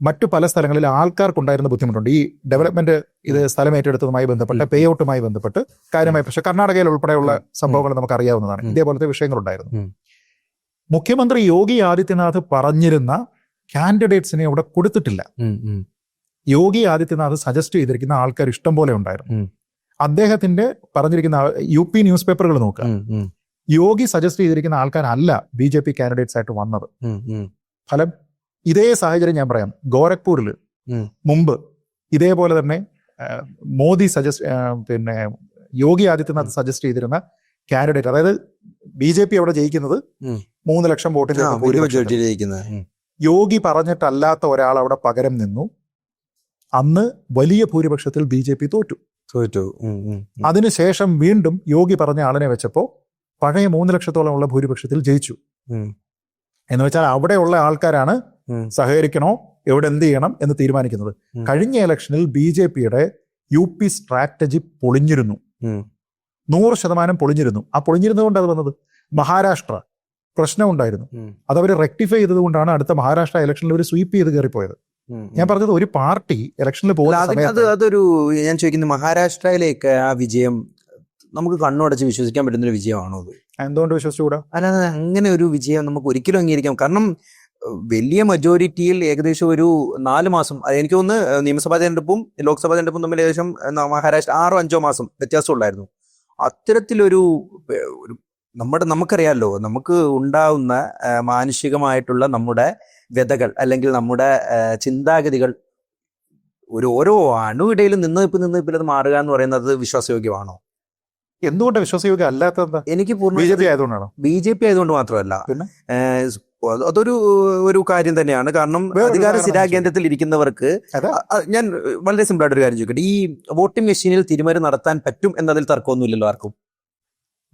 മറ്റു പല സ്ഥലങ്ങളിൽ ആൾക്കാർക്കുണ്ടായിരുന്ന ബുദ്ധിമുട്ടുണ്ട്. ഈ ഡെവലപ്മെന്റ് ഇത് സ്ഥലം ഏറ്റെടുത്തതുമായി ബന്ധപ്പെട്ട്, പേ ഔട്ടുമായി ബന്ധപ്പെട്ട് കാര്യമായ പക്ഷേ കർണാടകയിൽ ഉൾപ്പെടെയുള്ള സംഭവങ്ങൾ നമുക്ക് അറിയാവുന്നതാണ്. ഇതേപോലത്തെ വിഷയങ്ങളുണ്ടായിരുന്നു. മുഖ്യമന്ത്രി യോഗി ആദിത്യനാഥ് പറഞ്ഞിരുന്ന കാൻഡിഡേറ്റ്സിനെ അവിടെ കൊടുത്തിട്ടില്ല. യോഗി ആദിത്യനാഥ് സജസ്റ്റ് ചെയ്തിരിക്കുന്ന ആൾക്കാർ ഇഷ്ടം പോലെ ഉണ്ടായിരുന്നു. അദ്ദേഹത്തിന്റെ പറഞ്ഞിരിക്കുന്ന UP ന്യൂസ് പേപ്പറുകൾ നോക്കുക. യോഗി സജസ്റ്റ് ചെയ്തിരിക്കുന്ന ആൾക്കാരല്ല BJP കാൻഡിഡേറ്റ്സ് ആയിട്ട് വന്നത്. ഫലം ഇതേ സാഹചര്യം ഞാൻ പറയാം. ഗോരഖ്പൂരിൽ മുമ്പ് ഇതേപോലെ തന്നെ മോദി യോഗി ആദിത്യനാഥ് സജസ്റ്റ് ചെയ്തിരുന്ന കാൻഡിഡേറ്റ്, അതായത് BJP അവിടെ ജയിക്കുന്നത് 3 ലക്ഷം വോട്ടിന് യോഗി പറഞ്ഞിട്ടല്ലാത്ത ഒരാൾ അവിടെ പകരം നിന്നു. അന്ന് വലിയ ഭൂരിപക്ഷത്തിൽ BJP തോറ്റു. അതിനുശേഷം വീണ്ടും യോഗി പറഞ്ഞ ആളിനെ വെച്ചപ്പോ പഴയ 3 ലക്ഷത്തോളമുള്ള ഭൂരിപക്ഷത്തിൽ ജയിച്ചു. എന്ന് വെച്ചാൽ അവിടെയുള്ള ആൾക്കാരാണ് സഹകരിക്കണോ, എവിടെ എന്ത് ചെയ്യണം എന്ന് തീരുമാനിക്കുന്നത്. കഴിഞ്ഞ ഇലക്ഷനിൽ BJPയുടെ UP സ്ട്രാറ്റജി പൊളിഞ്ഞിരുന്നു. 100% പൊളിഞ്ഞിരുന്നു. ആ പൊളിഞ്ഞിരുന്നതുകൊണ്ട് അത് വന്നത് മഹാരാഷ്ട്ര പ്രശ്നമുണ്ടായിരുന്നു. അതവർ റെക്ടിഫൈ ചെയ്തതുകൊണ്ടാണ് അടുത്ത മഹാരാഷ്ട്ര ഇലക്ഷനിൽ ഒരു സ്വീപ്പ് ചെയ്ത് കയറിപ്പോയത്. ഞാൻ പറഞ്ഞത് ഒരു പാർട്ടി ഇലക്ഷനിൽ പോകുന്ന അതൊരു ഞാൻ ചോദിക്കുന്നത്, മഹാരാഷ്ട്രയിലേക്ക് ആ വിജയം നമുക്ക് കണ്ണുടച്ച് വിശ്വസിക്കാൻ പറ്റുന്ന ഒരു വിജയമാണോ അത്? എന്തുകൊണ്ട് വിശ്വസിച്ചുകൂടാ? അല്ലാതെ അങ്ങനെ ഒരു വിജയം നമുക്ക് ഒരിക്കലും അംഗീകരിക്കാം. കാരണം വലിയ മജോറിറ്റിയിൽ ഏകദേശം ഒരു 4 മാസം, എനിക്ക് തോന്നുന്നു നിയമസഭാ തെരഞ്ഞെടുപ്പും ലോക്സഭാ തെരഞ്ഞെടുപ്പും തമ്മിൽ ഏകദേശം മഹാരാഷ്ട്ര 6-5 മാസം വ്യത്യാസമുള്ളായിരുന്നു. അത്തരത്തിലൊരു നമുക്കറിയാമല്ലോ, നമുക്ക് ഉണ്ടാവുന്ന മാനുഷികമായിട്ടുള്ള നമ്മുടെ വ്യതകൾ അല്ലെങ്കിൽ നമ്മുടെ ചിന്താഗതികൾ ഓരോ അണുവിടയിലും നിന്നിപ്പിൽ അത് മാറുക എന്ന് പറയുന്നത് വിശ്വാസയോഗ്യമാണോ? എന്തുകൊണ്ട് വിശ്വാസയോഗ്യം അല്ലാത്തത്? എനിക്ക് BJP ആയതുകൊണ്ടാണോ? BJP ആയതുകൊണ്ട് മാത്രമല്ല, അതൊരു കാര്യം തന്നെയാണ്. കാരണം അധികാര സ്ഥിരാകേന്ദ്രത്തിൽ ഇരിക്കുന്നവർക്ക് ഞാൻ വളരെ സിമ്പിൾ ആയിട്ട് ഒരു കാര്യം ചോദിക്കട്ടെ, ഈ വോട്ടിംഗ് മെഷീനിൽ തിരിമറി നടത്താൻ പറ്റും എന്നതിൽ തർക്കമൊന്നുമില്ലല്ലോ ആർക്കും.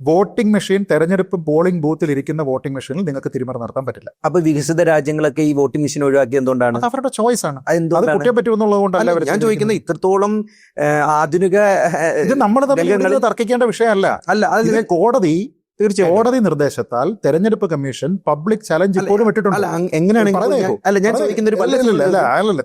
വോട്ടിംഗ് മെഷീൻ, തെരഞ്ഞെടുപ്പ് പോളിംഗ് ബൂത്തിൽ ഇരിക്കുന്ന വോട്ടിംഗ് മെഷീനിൽ നിങ്ങൾക്ക് തിരിമറി നടത്താൻ പറ്റില്ല. അപ്പൊ വികസിത രാജ്യങ്ങളൊക്കെ ഈ വോട്ടിംഗ് മെഷീൻ ഒഴിവാക്കി എന്തുകൊണ്ടാണ്? അവരുടെ ചോയ്സ് ആണ്. പറ്റുമെന്നുള്ളതുകൊണ്ടല്ല ഞാൻ ചോദിക്കുന്നത്. ഇത്രത്തോളം ആധുനിക ഇത് നമ്മുടെ തർക്കിക്കേണ്ട വിഷയമല്ല. അല്ല, കോടതി നിർദ്ദേശത്താൽ തെരഞ്ഞെടുപ്പ് കമ്മീഷൻ പബ്ലിക് ചലഞ്ച് ഇപ്പോഴും ഇട്ടിട്ടുണ്ട്.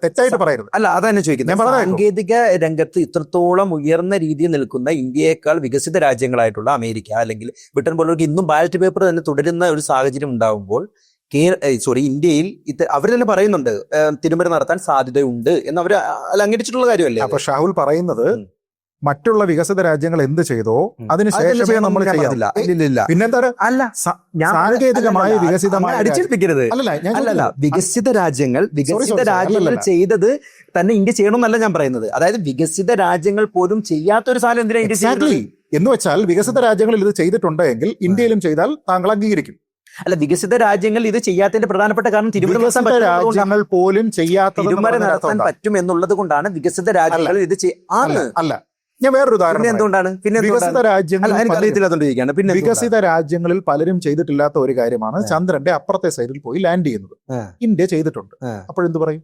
തെറ്റായിട്ട് പറയരുത്. അല്ല, അതാണ് ചോദിക്കുന്നത്. സാങ്കേതിക രംഗത്ത് ഇത്രത്തോളം ഉയർന്ന രീതിയിൽ നിൽക്കുന്ന ഇന്ത്യയേക്കാൾ വികസിത രാജ്യങ്ങളായിട്ടുള്ള അമേരിക്ക അല്ലെങ്കിൽ ബ്രിട്ടൻ പോലുള്ളവർക്ക് ഇന്നും ബാലറ്റ് പേപ്പർ തന്നെ തുടരുന്ന ഒരു സാഹചര്യം ഉണ്ടാകുമ്പോൾ ഇന്ത്യയിൽ അവർ തന്നെ പറയുന്നുണ്ട് തിരിമറി നടത്താൻ സാധ്യതയുണ്ട് എന്ന് അവർ അംഗീകരിച്ചിട്ടുള്ള കാര്യമല്ലേ? അപ്പൊ ഷാഹുൽ പറയുന്നത് മറ്റുള്ള വികസിത രാജ്യങ്ങൾ എന്ത് ചെയ്തോ അതിനുശേഷമേ നമ്മൾ ചെയ്യാറില്ല. പിന്നെന്താണ് അല്ല സാങ്കേതികമായ വികസിതമായ അടിച്ചേൽപ്പിക്കരുത്. അല്ലല്ല, വികസിത രാജ്യങ്ങൾ ചെയ്തത് തന്നെ ഇന്ത്യ ചെയ്യണമെന്നല്ല ഞാൻ പറയുന്നത്. അതായത് വികസിത രാജ്യങ്ങൾ പോലും ചെയ്യാത്തൊരു സാധനം എന്തിനാ ഇന്ത്യ ചെയ്യുന്നത് എന്ന് വെച്ചാൽ വികസിത രാജ്യങ്ങളിൽ ഇത് ചെയ്തിട്ടുണ്ടെങ്കിൽ ഇന്ത്യയിലും ചെയ്താൽ താങ്കൾ അംഗീകരിക്കും. അല്ല, വികസിത രാജ്യങ്ങൾ ഇത് ചെയ്യാത്തതിന്റെ പ്രധാനപ്പെട്ട കാരണം രാജ്യങ്ങൾ പോലും തിരുമല നടത്താൻ പറ്റും എന്നുള്ളത് കൊണ്ടാണ് വികസിത രാജ്യങ്ങൾ ഇത് അല്ല. ഞാൻ വേറൊരു ഉദാഹരണം എന്തുകൊണ്ടാണ് പിന്നെ വികസിത രാജ്യങ്ങൾ പിന്നെ വികസിത രാജ്യങ്ങളിൽ പലരും ചെയ്തിട്ടില്ലാത്ത ഒരു കാര്യമാണ് ചന്ദ്രന്റെ അപ്പുറത്തെ സൈഡിൽ പോയി ലാൻഡ് ചെയ്യുന്നത്. ഇന്ത്യ ചെയ്തിട്ടുണ്ട്. അപ്പോഴെന്ത് പറയും?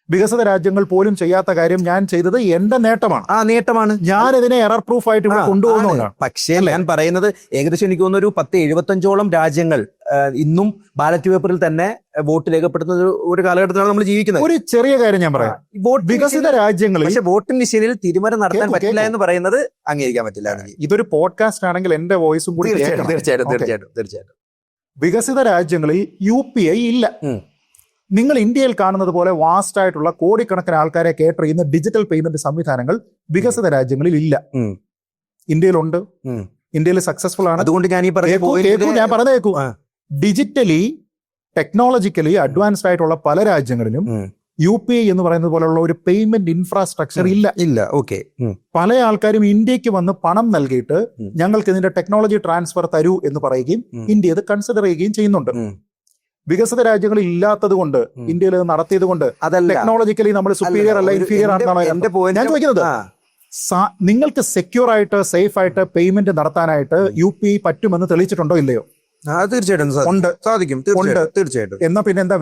വികസിത രാജ്യങ്ങൾ പോലും ചെയ്യാത്ത കാര്യം ഞാൻ ചെയ്തത് എന്റെ നേട്ടമാണ്. നേട്ടമാണ്. ഞാൻ ഇതിനെ എറർ പ്രൂഫ് ആയിട്ട് ഇവിടെ കൊണ്ടുപോകുന്നതാണ്. പക്ഷേ ഞാൻ പറയുന്നത് ഏകദേശം എനിക്ക് തോന്നുന്നു ഒരു 10-75ഓളം രാജ്യങ്ങൾ ഇന്നും ബാലറ്റ് പേപ്പറിൽ തന്നെ വോട്ട് രേഖപ്പെടുത്തുന്ന ഒരു കാലഘട്ടത്തിലാണ് നമ്മൾ ജീവിക്കുന്നത്. ഒരു ചെറിയ കാര്യം ഞാൻ പറയാം. വികസിത രാജ്യങ്ങളിൽ പക്ഷേ വോട്ടിംഗ് മെഷീനിൽ തിരിമറി നടത്താൻ പറ്റില്ല എന്ന് പറയുന്നത് അംഗീകരിക്കാൻ പറ്റില്ല. ഇതൊരു പോഡ്കാസ്റ്റ് ആണെങ്കിൽ എന്റെ വോയിസും കൂടി തീർച്ചയായിട്ടും. വികസിത രാജ്യങ്ങളിൽ UPI ഇല്ല. നിങ്ങൾ ഇന്ത്യയിൽ കാണുന്നത് പോലെ വാസ്റ്റ് ആയിട്ടുള്ള കോടിക്കണക്കിന് ആൾക്കാരെ കേറ്റർ ചെയ്യുന്ന ഡിജിറ്റൽ പേയ്മെന്റ് സംവിധാനങ്ങൾ വികസിത രാജ്യങ്ങളിൽ ഇല്ല. ഇന്ത്യയിലുണ്ട്. ഇന്ത്യയിൽ സക്സസ്ഫുൾ ആണ്. അതുകൊണ്ട് ഞാൻ പറഞ്ഞേക്കൂ, ഡിജിറ്റലി ടെക്നോളജിക്കലി അഡ്വാൻസ്ഡ് ആയിട്ടുള്ള പല രാജ്യങ്ങളിലും UPI എന്ന് പറയുന്നത് പോലുള്ള ഒരു പേയ്മെന്റ് ഇൻഫ്രാസ്ട്രക്ചർ ഇല്ല. ഓക്കെ. പല ആൾക്കാരും ഇന്ത്യക്ക് വന്ന് പണം നൽകിയിട്ട് ഞങ്ങൾക്ക് ഇതിന്റെ ടെക്നോളജി ട്രാൻസ്ഫർ തരൂ എന്ന് പറയുകയും ഇന്ത്യ ഇത് കൺസിഡർ ചെയ്യുകയും ചെയ്യുന്നുണ്ട്. വികസിത രാജ്യങ്ങളിൽ ഇല്ലാത്തത് കൊണ്ട് ഇന്ത്യയിൽ നടത്തിയത് കൊണ്ട് ടെക്നോളജിക്കലി നമ്മൾ സുപ്പീരിയർ അല്ല ഇൻഫീരിയർ ആണെന്നാണ് ഞാൻ ചോദിക്കുന്നത്. നിങ്ങൾക്ക് സെക്യൂർ ആയിട്ട് സേഫ് ആയിട്ട് പേയ്മെന്റ് നടത്താനായിട്ട് UPI പറ്റുമെന്ന് തെളിയിച്ചിട്ടുണ്ടോ ഇല്ലയോ? തീർച്ചയായിട്ടും ഉണ്ട്, സാധിക്കും. തീർച്ചയായിട്ടും. എന്നാ പിന്നെ എന്താ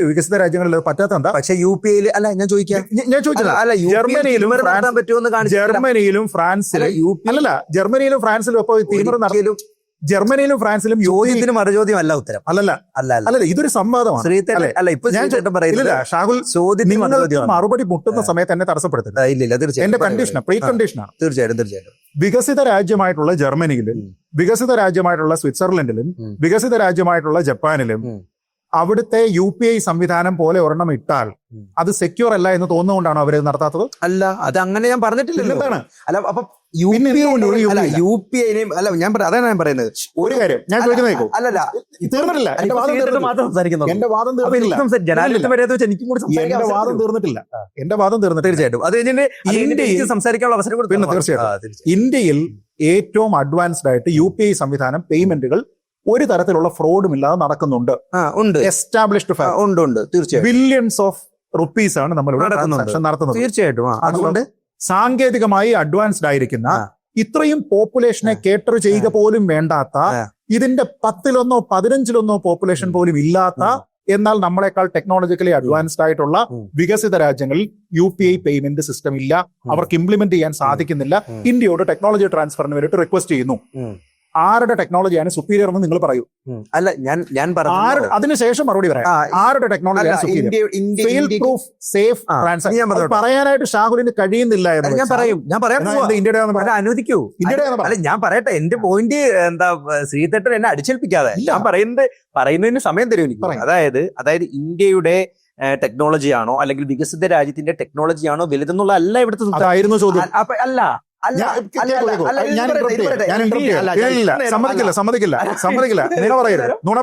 വികസിത രാജ്യങ്ങളിൽ പറ്റാത്ത എന്താ? പക്ഷെ UPI അല്ല, ഞാൻ ചോദിച്ചത് ജർമ്മനിയിലും ഫ്രാൻസിലും ഇപ്പോൾ തീവ്ര നടത്തിയാലും ജർമ്മനിയിലും ഫ്രാൻസിലും ചോദ്യത്തിന് മറുചോദ്യം അല്ല ഉത്തരം. അല്ലല്ല ഇതൊരു സംവാദമാണ്. ഷാഹുൽ മറുപടി മുട്ടുന്ന സമയത്ത് എന്നെ തടസ്സപ്പെടുത്തില്ല. എന്റെ കണ്ടീഷനാണ്, പ്രീ കണ്ടീഷനാണ്. തീർച്ചയായിട്ടും. വികസിത രാജ്യമായിട്ടുള്ള ജർമ്മനിയിലും വികസിത രാജ്യമായിട്ടുള്ള സ്വിറ്റ്സർലൻഡിലും വികസിത രാജ്യമായിട്ടുള്ള ജപ്പാനിലും അവിടുത്തെ UPI സംവിധാനം പോലെ ഒരെണ്ണം ഇട്ടാൽ അത് സെക്യൂർ അല്ല എന്ന് തോന്നുന്നുകൊണ്ടാണോ അവര് നടത്താത്തത്? അല്ല, അത് അങ്ങനെ ഞാൻ പറഞ്ഞിട്ടില്ല. എന്താണ്? അല്ല, അപ്പൊ UPI അല്ല, അതാണ് ഞാൻ പറയുന്നത്. ഒരു കാര്യം ഞാൻ ചോദിക്കുന്നത് അല്ലല്ല, തീർന്നിട്ടില്ല. എന്റെ വാദം തീർന്നിട്ടില്ല. തീർച്ചയായിട്ടും അത് ഇന്ത്യയിൽ സംസാരിക്കാനുള്ള അവസരം കൊടുത്തു. പിന്നെ തീർച്ചയായിട്ടും ഇന്ത്യയിൽ ഏറ്റവും അഡ്വാൻസ്ഡ് ആയിട്ട് UPI സംവിധാനം പേയ്മെന്റുകൾ ഒരു തരത്തിലുള്ള ഫ്രോഡും ഇല്ലാതെ നടക്കുന്നുണ്ട്. എസ്റ്റാബ്ലിഷ്ഡ് ഉണ്ട്. തീർച്ചയായും ബില്യൺസ് ഓഫ് റുപ്പീസ് ആണ് നമ്മളിവിടെ നടത്തുന്നത്. തീർച്ചയായിട്ടും. അതുകൊണ്ട് സാങ്കേതികമായി അഡ്വാൻസ്ഡ് ആയിരിക്കുന്ന ഇത്രയും പോപ്പുലേഷനെ കേറ്റർ ചെയ്യുക പോലും വേണ്ടാത്ത, ഇതിന്റെ 10-ലൊന്നോ 15-ലൊന്നോ പോപ്പുലേഷൻ പോലും ഇല്ലാത്ത, എന്നാൽ നമ്മളെക്കാൾ ടെക്നോളജിക്കലി അഡ്വാൻസ്ഡ് ആയിട്ടുള്ള വികസിത രാജ്യങ്ങളിൽ UPI പേയ്മെന്റ് സിസ്റ്റം ഇല്ല. അവർക്ക് ഇംപ്ലിമെന്റ് ചെയ്യാൻ സാധിക്കുന്നില്ല. ഇന്ത്യയോട് ടെക്നോളജി ട്രാൻസ്ഫറിന് വേണ്ടിയിട്ട് റിക്വസ്റ്റ് ചെയ്യുന്നു. ആരുടെ ടെക്നോളജിയാണ് സുപ്പീരിയർ എന്ന് നിങ്ങൾ പറയൂ. അല്ല, ഞാൻ പറഞ്ഞു അതിനുശേഷം മറുപടി പറയാം. ആരുടെ ടെക്നോളജിയാണ് superior? Fail proof safe transaction പറയാനായിട്ട് ഷാഹുലിന് കഴിയുന്നില്ല എന്ന് ഞാൻ പറയാം. അനുവദിക്കൂ. അല്ല, ഞാൻ പറയട്ടെ. എന്റെ പോയിന്റ് എന്താ, ശ്രീധട്ടൻ എന്നെ അടിച്ചേൽപ്പിക്കാതെ ഞാൻ പറയുന്നതിന് സമയം തരും എനിക്ക്. അതായത് ഇന്ത്യയുടെ ടെക്നോളജിയാണോ അല്ലെങ്കിൽ വികസിത രാജ്യത്തിന്റെ ടെക്നോളജിയാണോ വലുതെന്നുള്ള അല്ല ഇവിടുത്തെ ചോദ്യം. സമ്മതിക്കില്ല. നുണ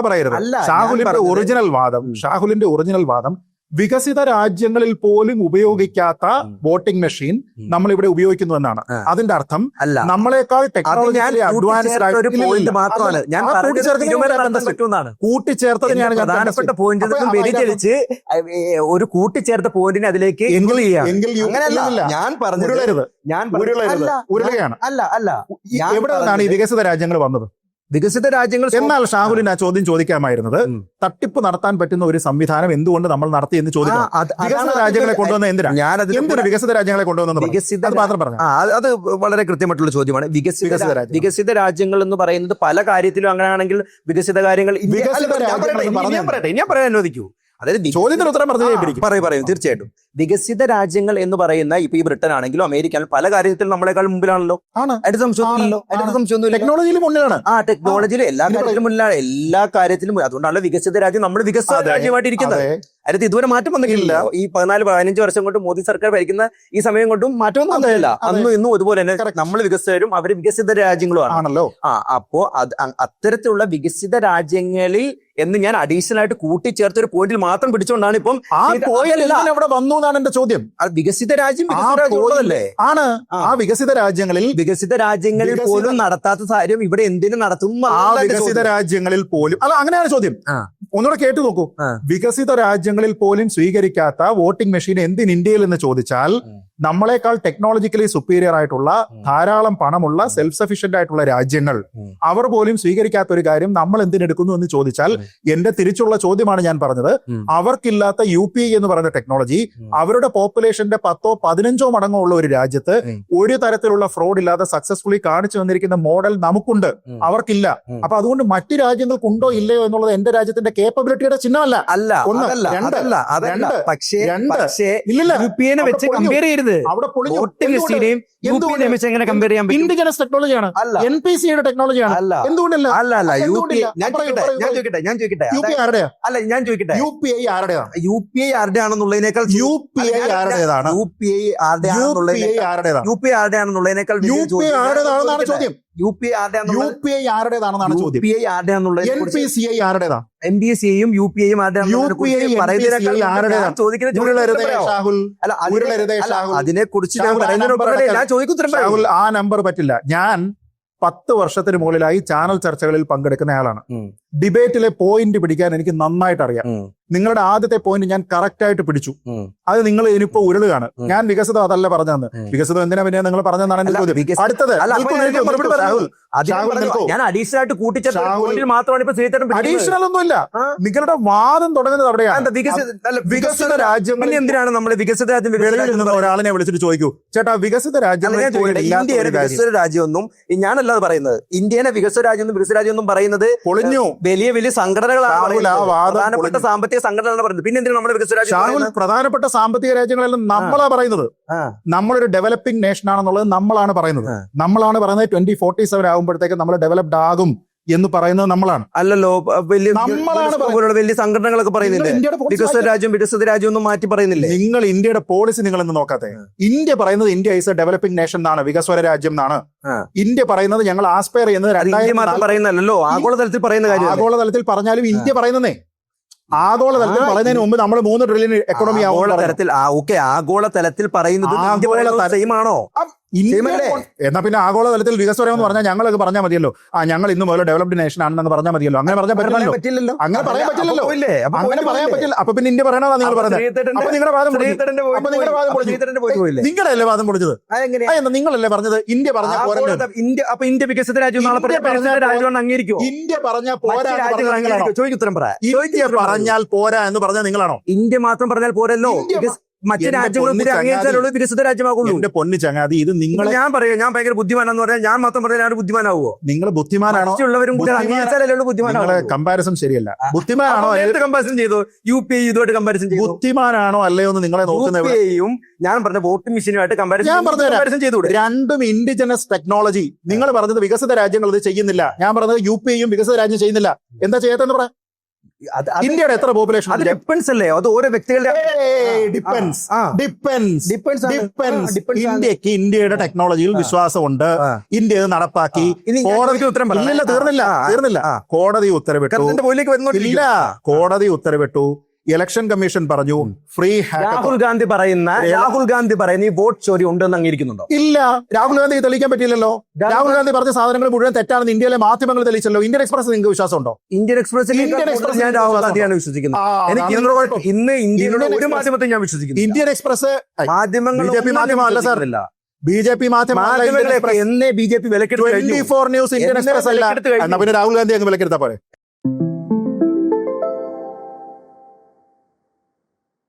പറയരുത്. ഷാഹുലിന്റെ ഒറിജിനൽ വാദം വികസിത രാജ്യങ്ങളിൽ പോലും ഉപയോഗിക്കാത്ത വോട്ടിംഗ് മെഷീൻ നമ്മൾ ഇവിടെ ഉപയോഗിക്കുന്നു എന്നാണ്. അതിന്റെ അർത്ഥം നമ്മളെക്കാൾ ടെക്നോളജിക്കലി അഡ്വാൻസ്ഡ് കൂട്ടിച്ചേർത്തതിനെയാണ് പ്രധാനപ്പെട്ട പോയിന്റ് ഒരു കൂട്ടിച്ചേർത്ത പോയിന്റിനെ അതിലേക്ക് ഞാൻ പറഞ്ഞു. എവിടെ നിന്നാണ് ഈ വികസിത രാജ്യങ്ങൾ വന്നത്? വികസിത രാജ്യങ്ങൾ. എന്നാൽ ഷാഹുലിന് ആ ചോദ്യം ചോദിക്കാമായിരുന്നത്, തട്ടിപ്പ് നടത്താൻ പറ്റുന്ന ഒരു സംവിധാനം എന്തുകൊണ്ട് നമ്മൾ നടത്തി എന്ന് ചോദിക്കണം. വികസിത രാജ്യങ്ങളെ കൊണ്ടുവന്ന എന്തിനാണ് വികസിത രാജ്യങ്ങളെ കൊണ്ടുവന്നത് മാത്രം പറഞ്ഞു. അത് വളരെ കൃത്യമായിട്ടുള്ള ചോദ്യമാണ്. വികസിത രാജ്യങ്ങൾ എന്ന് പറയുന്നത് പല കാര്യത്തിലും അങ്ങനെയാണെങ്കിൽ വികസിത കാര്യങ്ങൾ ഞാൻ പറയാൻ അനുവദിക്കൂ. അതായത് ചോദ്യത്തിന് ഉത്തരം പറയും. തീർച്ചയായിട്ടും വികസിത രാജ്യങ്ങൾ എന്ന് പറയുന്ന ഇപ്പൊ ഈ ബ്രിട്ടൻ ആണെങ്കിലും അമേരിക്ക ആണെങ്കിലും പല കാര്യത്തിലും നമ്മളെക്കാൾ മുമ്പിലാണല്ലോ. അതിന്റെ സംശയമൊന്നുമില്ലല്ലോ. ടെക്നോളജിയിലും മുന്നിലാണ്. ടെക്നോളജിയിൽ എല്ലാ കാര്യത്തിലും മുന്നിലാണ്. അതുകൊണ്ടാണല്ലോ വികസിത രാജ്യം നമ്മൾ വികസിത രാജ്യമായിട്ട് ഇരിക്കുന്നത്. അതിനകത്ത് ഇതുവരെ മാറ്റം വന്നിട്ടില്ല. ഈ 14-15 വർഷം കൊണ്ട് മോദി സർക്കാർ ഭരിക്കുന്ന ഈ സമയം കൊണ്ടും മാറ്റമൊന്നും വന്നിട്ടില്ല. അന്നും ഇന്നും ഇതുപോലെ തന്നെ നമ്മൾ വികസിതരും അവർ വികസിത രാജ്യങ്ങളും ആണല്ലോ. അപ്പോ അത്തരത്തിലുള്ള വികസിത രാജ്യങ്ങളിൽ എന്ന് ഞാൻ അഡീഷണൽ ആയിട്ട് കൂട്ടിച്ചേർത്ത ഒരു പോയിന്റിൽ മാത്രം പിടിച്ചുകൊണ്ടാണ് ഇപ്പം അവിടെ വന്നു എന്നാണ് എന്റെ ചോദ്യം. വികസിത രാജ്യം ഉള്ളതല്ലേ ആണ്. ആ വികസിത രാജ്യങ്ങളിൽ പോലും നടത്താത്ത കാര്യം ഇവിടെ എന്തിനു നടത്തും? ആ വികസിത രാജ്യങ്ങളിൽ പോലും അല്ല, അങ്ങനെയാണ് ചോദ്യം. ഒന്നുകൂടെ കേട്ടു നോക്കൂ. വികസിത രാജ്യങ്ങളിൽ പോലും സ്വീകരിക്കാത്ത വോട്ടിംഗ് മെഷീൻ എന്തിന് ഇന്ത്യയിൽ എന്ന് ചോദിച്ചാൽ, നമ്മളെക്കാൾ ടെക്നോളജിക്കലി സുപ്പീരിയർ ആയിട്ടുള്ള ധാരാളം പണമുള്ള സെൽഫ് സഫീഷ്യന്റ് ആയിട്ടുള്ള രാജ്യങ്ങൾ അവർ പോലും സ്വീകരിക്കാത്ത ഒരു കാര്യം നമ്മൾ എന്തിനെടുക്കുന്നു എന്ന് ചോദിച്ചാൽ, എന്റെ തിരിച്ചുള്ള ചോദ്യമാണ് ഞാൻ പറഞ്ഞത്. അവർക്കില്ലാത്ത UPI എന്ന് പറയുന്ന ടെക്നോളജി അവരുടെ പോപ്പുലേഷന്റെ 10-15 മടങ്ങോ ഉള്ള ഒരു രാജ്യത്ത് ഒരു തരത്തിലുള്ള ഫ്രോഡ് ഇല്ലാതെ സക്സസ്ഫുള്ളി കാണിച്ചു വന്നിരിക്കുന്ന മോഡൽ നമുക്കുണ്ട്, അവർക്കില്ല. അപ്പൊ അതുകൊണ്ട് മറ്റു രാജ്യങ്ങൾക്കുണ്ടോ ഇല്ലയോ എന്നുള്ളത് എന്റെ രാജ്യത്തിന്റെ കേപ്പബിലിറ്റിയുടെ ചിഹ്നമല്ല. ഇൻഡിജനസ് ടെക്നോളജിയാണ്, NPCയുടെ ടെക്നോളജിയാണ്. എന്തുകൊണ്ടല്ല? UPI ആരുടെയാണെന്നുള്ളതിനേക്കാൾ ചോദ്യം. UPI ആരുടേതാണെന്നാണ് ചോദ്യം. NPCI ആരുടേതാണ്? MBCയും UPIയും അതിനെ കുറിച്ച് ആ നമ്പർ പറ്റില്ല. ഞാൻ 10 വർഷത്തിന് മുകളിലായി ചാനൽ ചർച്ചകളിൽ പങ്കെടുക്കുന്ന ആളാണ്. ഡിബേറ്റിലെ പോയിന്റ് പിടിക്കാൻ എനിക്ക് നന്നായിട്ട് അറിയാം. നിങ്ങളുടെ ആദ്യത്തെ പോയിന്റ് ഞാൻ കറക്റ്റ് ആയിട്ട് പിടിച്ചു. അത് നിങ്ങൾ ഇനിയിപ്പോ ഉരുളുകയാണ്. ഞാൻ വികസിതം അതല്ല പറഞ്ഞതെന്ന്. വികസിതം എന്തിനാ പിന്നെ നിങ്ങൾ പറഞ്ഞതാണ് എന്റെ ചോദ്യം. അടുത്തത് ഞാൻ അഡീഷണൽ ആയിട്ട് കൂട്ടിച്ചേർത്ത് മാത്രമാണ് ഇപ്പൊ അഡീഷണൽ ഒന്നുമില്ല. നിങ്ങളുടെ വാദം തുടങ്ങുന്നത് അവിടെയാണ്. വികസിത രാജ്യങ്ങൾ എന്തിനാണ് നമ്മൾ വികസിത രാജ്യം? ഒരാളിനെ വിളിച്ചിട്ട് ചോദിക്കൂ, ചേട്ടാ വികസിത രാജ്യം ഇന്ത്യയുടെ വികസിത രാജ്യമൊന്നും ഞാനല്ലാതെ പറയുന്നത്. ഇന്ത്യനെ വികസിത രാജ്യം വികസിത രാജ്യം ഒന്നും പറയുന്നത് പൊളിഞ്ഞു. വലിയ സംഘടനകളാണ്, പ്രധാനപ്പെട്ട സാമ്പത്തിക സംഘടനകളാണ് പറയുന്നത്. പിന്നെ എന്തിനാണ് നമ്മൾ വികസിത രാജ്യം? പ്രധാനപ്പെട്ട സാമ്പത്തിക രാജ്യങ്ങളെല്ലാം നമ്മളാ പറയുന്നത്. നമ്മളൊരു ഡെവലപ്പിംഗ് നേഷൻ ആണെന്നുള്ളത് നമ്മളാണ് പറയുന്നത്. 2047 ആകുമ്പോഴത്തേക്ക് നമ്മൾ ഡെവലപ്ഡ് ആകും എന്ന് പറയുന്നത് നമ്മളാണ്. അല്ലല്ലോ, വലിയ സംഘടനകളൊക്കെ പറയുന്നില്ലേ വികസിത രാജ്യം ഒന്നും മാറ്റി പറയുന്നില്ലേ? നിങ്ങൾ ഇന്ത്യയുടെ പോളിസി നിങ്ങൾ എന്ന് നോക്കാത്തെ. ഇന്ത്യ പറയുന്നത് India is A developing nation എന്നാണ്, വികസ്വര രാജ്യം എന്നാണ്. ഇന്ത്യ പറയുന്നത് ഞങ്ങൾ ആസ്പയർ ചെയ്യുന്നത് പറയുന്നല്ലോ, ആഗോളതലത്തിൽ പറയുന്ന കാര്യം. ആഗോളതലത്തിൽ പറഞ്ഞാലും ഇന്ത്യ പറയുന്നതേ ആഗോളതലത്തിൽ പറയുന്നതിന് മുമ്പ് നമ്മൾ 3 ട്രില്യൺ എക്കണോമി ആഗോളതലത്തിൽ പറയുന്നത് സെയിമാണോ? എന്നാ പിന്നെ ആഗോളതലത്തിൽ വികസനം എന്ന് പറഞ്ഞാൽ ഞങ്ങളൊക്കെ പറഞ്ഞാൽ മതിയല്ലോ. ഞങ്ങൾ ഇന്ന് മുതൽ ഡെവലപ്ഡ് നേഷൻ ആണെന്ന് പറഞ്ഞാൽ മതിയല്ലോ. അങ്ങനെ പറഞ്ഞാൽ പറ്റില്ലല്ലോ. അങ്ങനെ പറയാൻ പറ്റില്ലല്ലോ. അങ്ങനെ പറയാൻ പറ്റില്ല. അപ്പൊ പിന്നെ ഇന്ത്യ പറയണതാ നിങ്ങൾ പറയുന്നത്. അപ്പൊ നിങ്ങളുടെ വാദം നിങ്ങളല്ലേ വാദം പൊളിച്ചത്? നിങ്ങളല്ലേ പറഞ്ഞത് ഇന്ത്യ പറഞ്ഞാൽ പോരാ? ഇന്ത്യ വികസിത രാജ്യം അംഗീകരിക്കും. ഇന്ത്യ പറഞ്ഞാൽ പോരാ ഇന്ത്യ പറഞ്ഞാൽ പോരാ എന്ന് പറഞ്ഞാൽ നിങ്ങളാണോ? ഇന്ത്യ മാത്രം പറഞ്ഞാൽ പോരല്ലോ, മറ്റു രാജ്യങ്ങളും അംഗീകരിച്ചാലുള്ളൂ വികസിത രാജ്യമാകുള്ളൂ. എന്റെ പൊന്നു ചങ്ങാതി, ഇത് നിങ്ങൾ ഞാൻ ഭയങ്കര ബുദ്ധിമാനാന്ന് പറഞ്ഞാൽ ഞാൻ മാത്രം പറഞ്ഞാൽ ഞാൻ ബുദ്ധിമാനാവോ? നിങ്ങൾ ബുദ്ധിമാനാണോ? മറ്റുള്ളവരും കമ്പാരിസൺ ശരിയല്ല. ബുദ്ധിമാനാണോ? കമ്പാരിസൺ ചെയ്തു UPI ഇതുമായിട്ട് കമ്പാരിസൺ ചെയ്തു. ബുദ്ധിമാനാണോ അല്ലയോ എന്ന് നിങ്ങളെ നോക്കുന്നത്. ഞാൻ പറഞ്ഞ വോട്ടിംഗ് മെഷീനുമായിട്ട് കമ്പാരിസൺ ചെയ്തു. രണ്ടും ഇൻഡിജനസ് ടെക്നോളജി. നിങ്ങൾ പറഞ്ഞത് വികസിത രാജ്യങ്ങൾ ഇത് ചെയ്യുന്നില്ല. ഞാൻ പറഞ്ഞത് UPIയും വികസിത രാജ്യം ചെയ്യുന്നില്ല. എന്താ ചെയ്യാത്തെന്ന് പറയാം? ഇന്ത്യയുടെ എത്ര പോപ്പുലേഷൻ? അത് ഡിപ്പെൻസ് അല്ലേ? അത് ഓരോ വ്യക്തികളുടെ ഇന്ത്യക്ക് ഇന്ത്യയുടെ ടെക്നോളജിയിൽ വിശ്വാസമുണ്ട്. ഇന്ത്യ ഇത് നടപ്പാക്കി. തീർന്നില്ല. കോടതി ഉത്തരവിട്ടു. ഇല്ല, കോടതി ഉത്തരവിട്ടു. ഇലക്ഷൻ കമ്മീഷൻ പറഞ്ഞു ഫ്രീ. രാഹുൽ ഗാന്ധി പറയുന്ന ഈ വോട്ട് ചോരി ഉണ്ടെന്ന് അംഗീകരിക്കുന്നുണ്ടോ? ഇല്ല, രാഹുൽ ഗാന്ധി തെളിയിക്കാൻ പറ്റില്ലല്ലോ. രാഹുൽ ഗാന്ധി പറഞ്ഞ സാധനങ്ങൾ മുഴുവൻ തെറ്റാണെന്ന് ഇന്ത്യയിലെ മാധ്യമങ്ങൾ തെളിയിച്ചല്ലോ. ഇന്ത്യൻ എക്സ്പ്രസ് നിങ്ങൾക്ക് വിശ്വാസമുണ്ടോ? ഇന്ത്യൻ എക്സ്പ്രസ് ഞാൻ രാഹുൽ ഗാന്ധിയാണ് വിശ്വസിക്കുന്നത്. എനിക്ക് ഇന്ന് ഇന്ത്യയിലുള്ള ഒരു മാധ്യമത്തെ ഞാൻ വിശ്വസിക്കുന്നു. ഇന്ത്യൻ എക്സ്പ്രസ് മാധ്യമങ്ങൾ BJP മാധ്യമമല്ല സാർ. BJP മാധ്യമങ്ങളെ എന്നേ BJP വിലക്കെടുത്ത് 24 ന്യൂസ് ഇന്ത്യൻ എക്സ്പ്രസ് അല്ല. പിന്നെ രാഹുൽ ഗാന്ധി അങ്ങ് വിലക്കെടുത്താ പോലെ.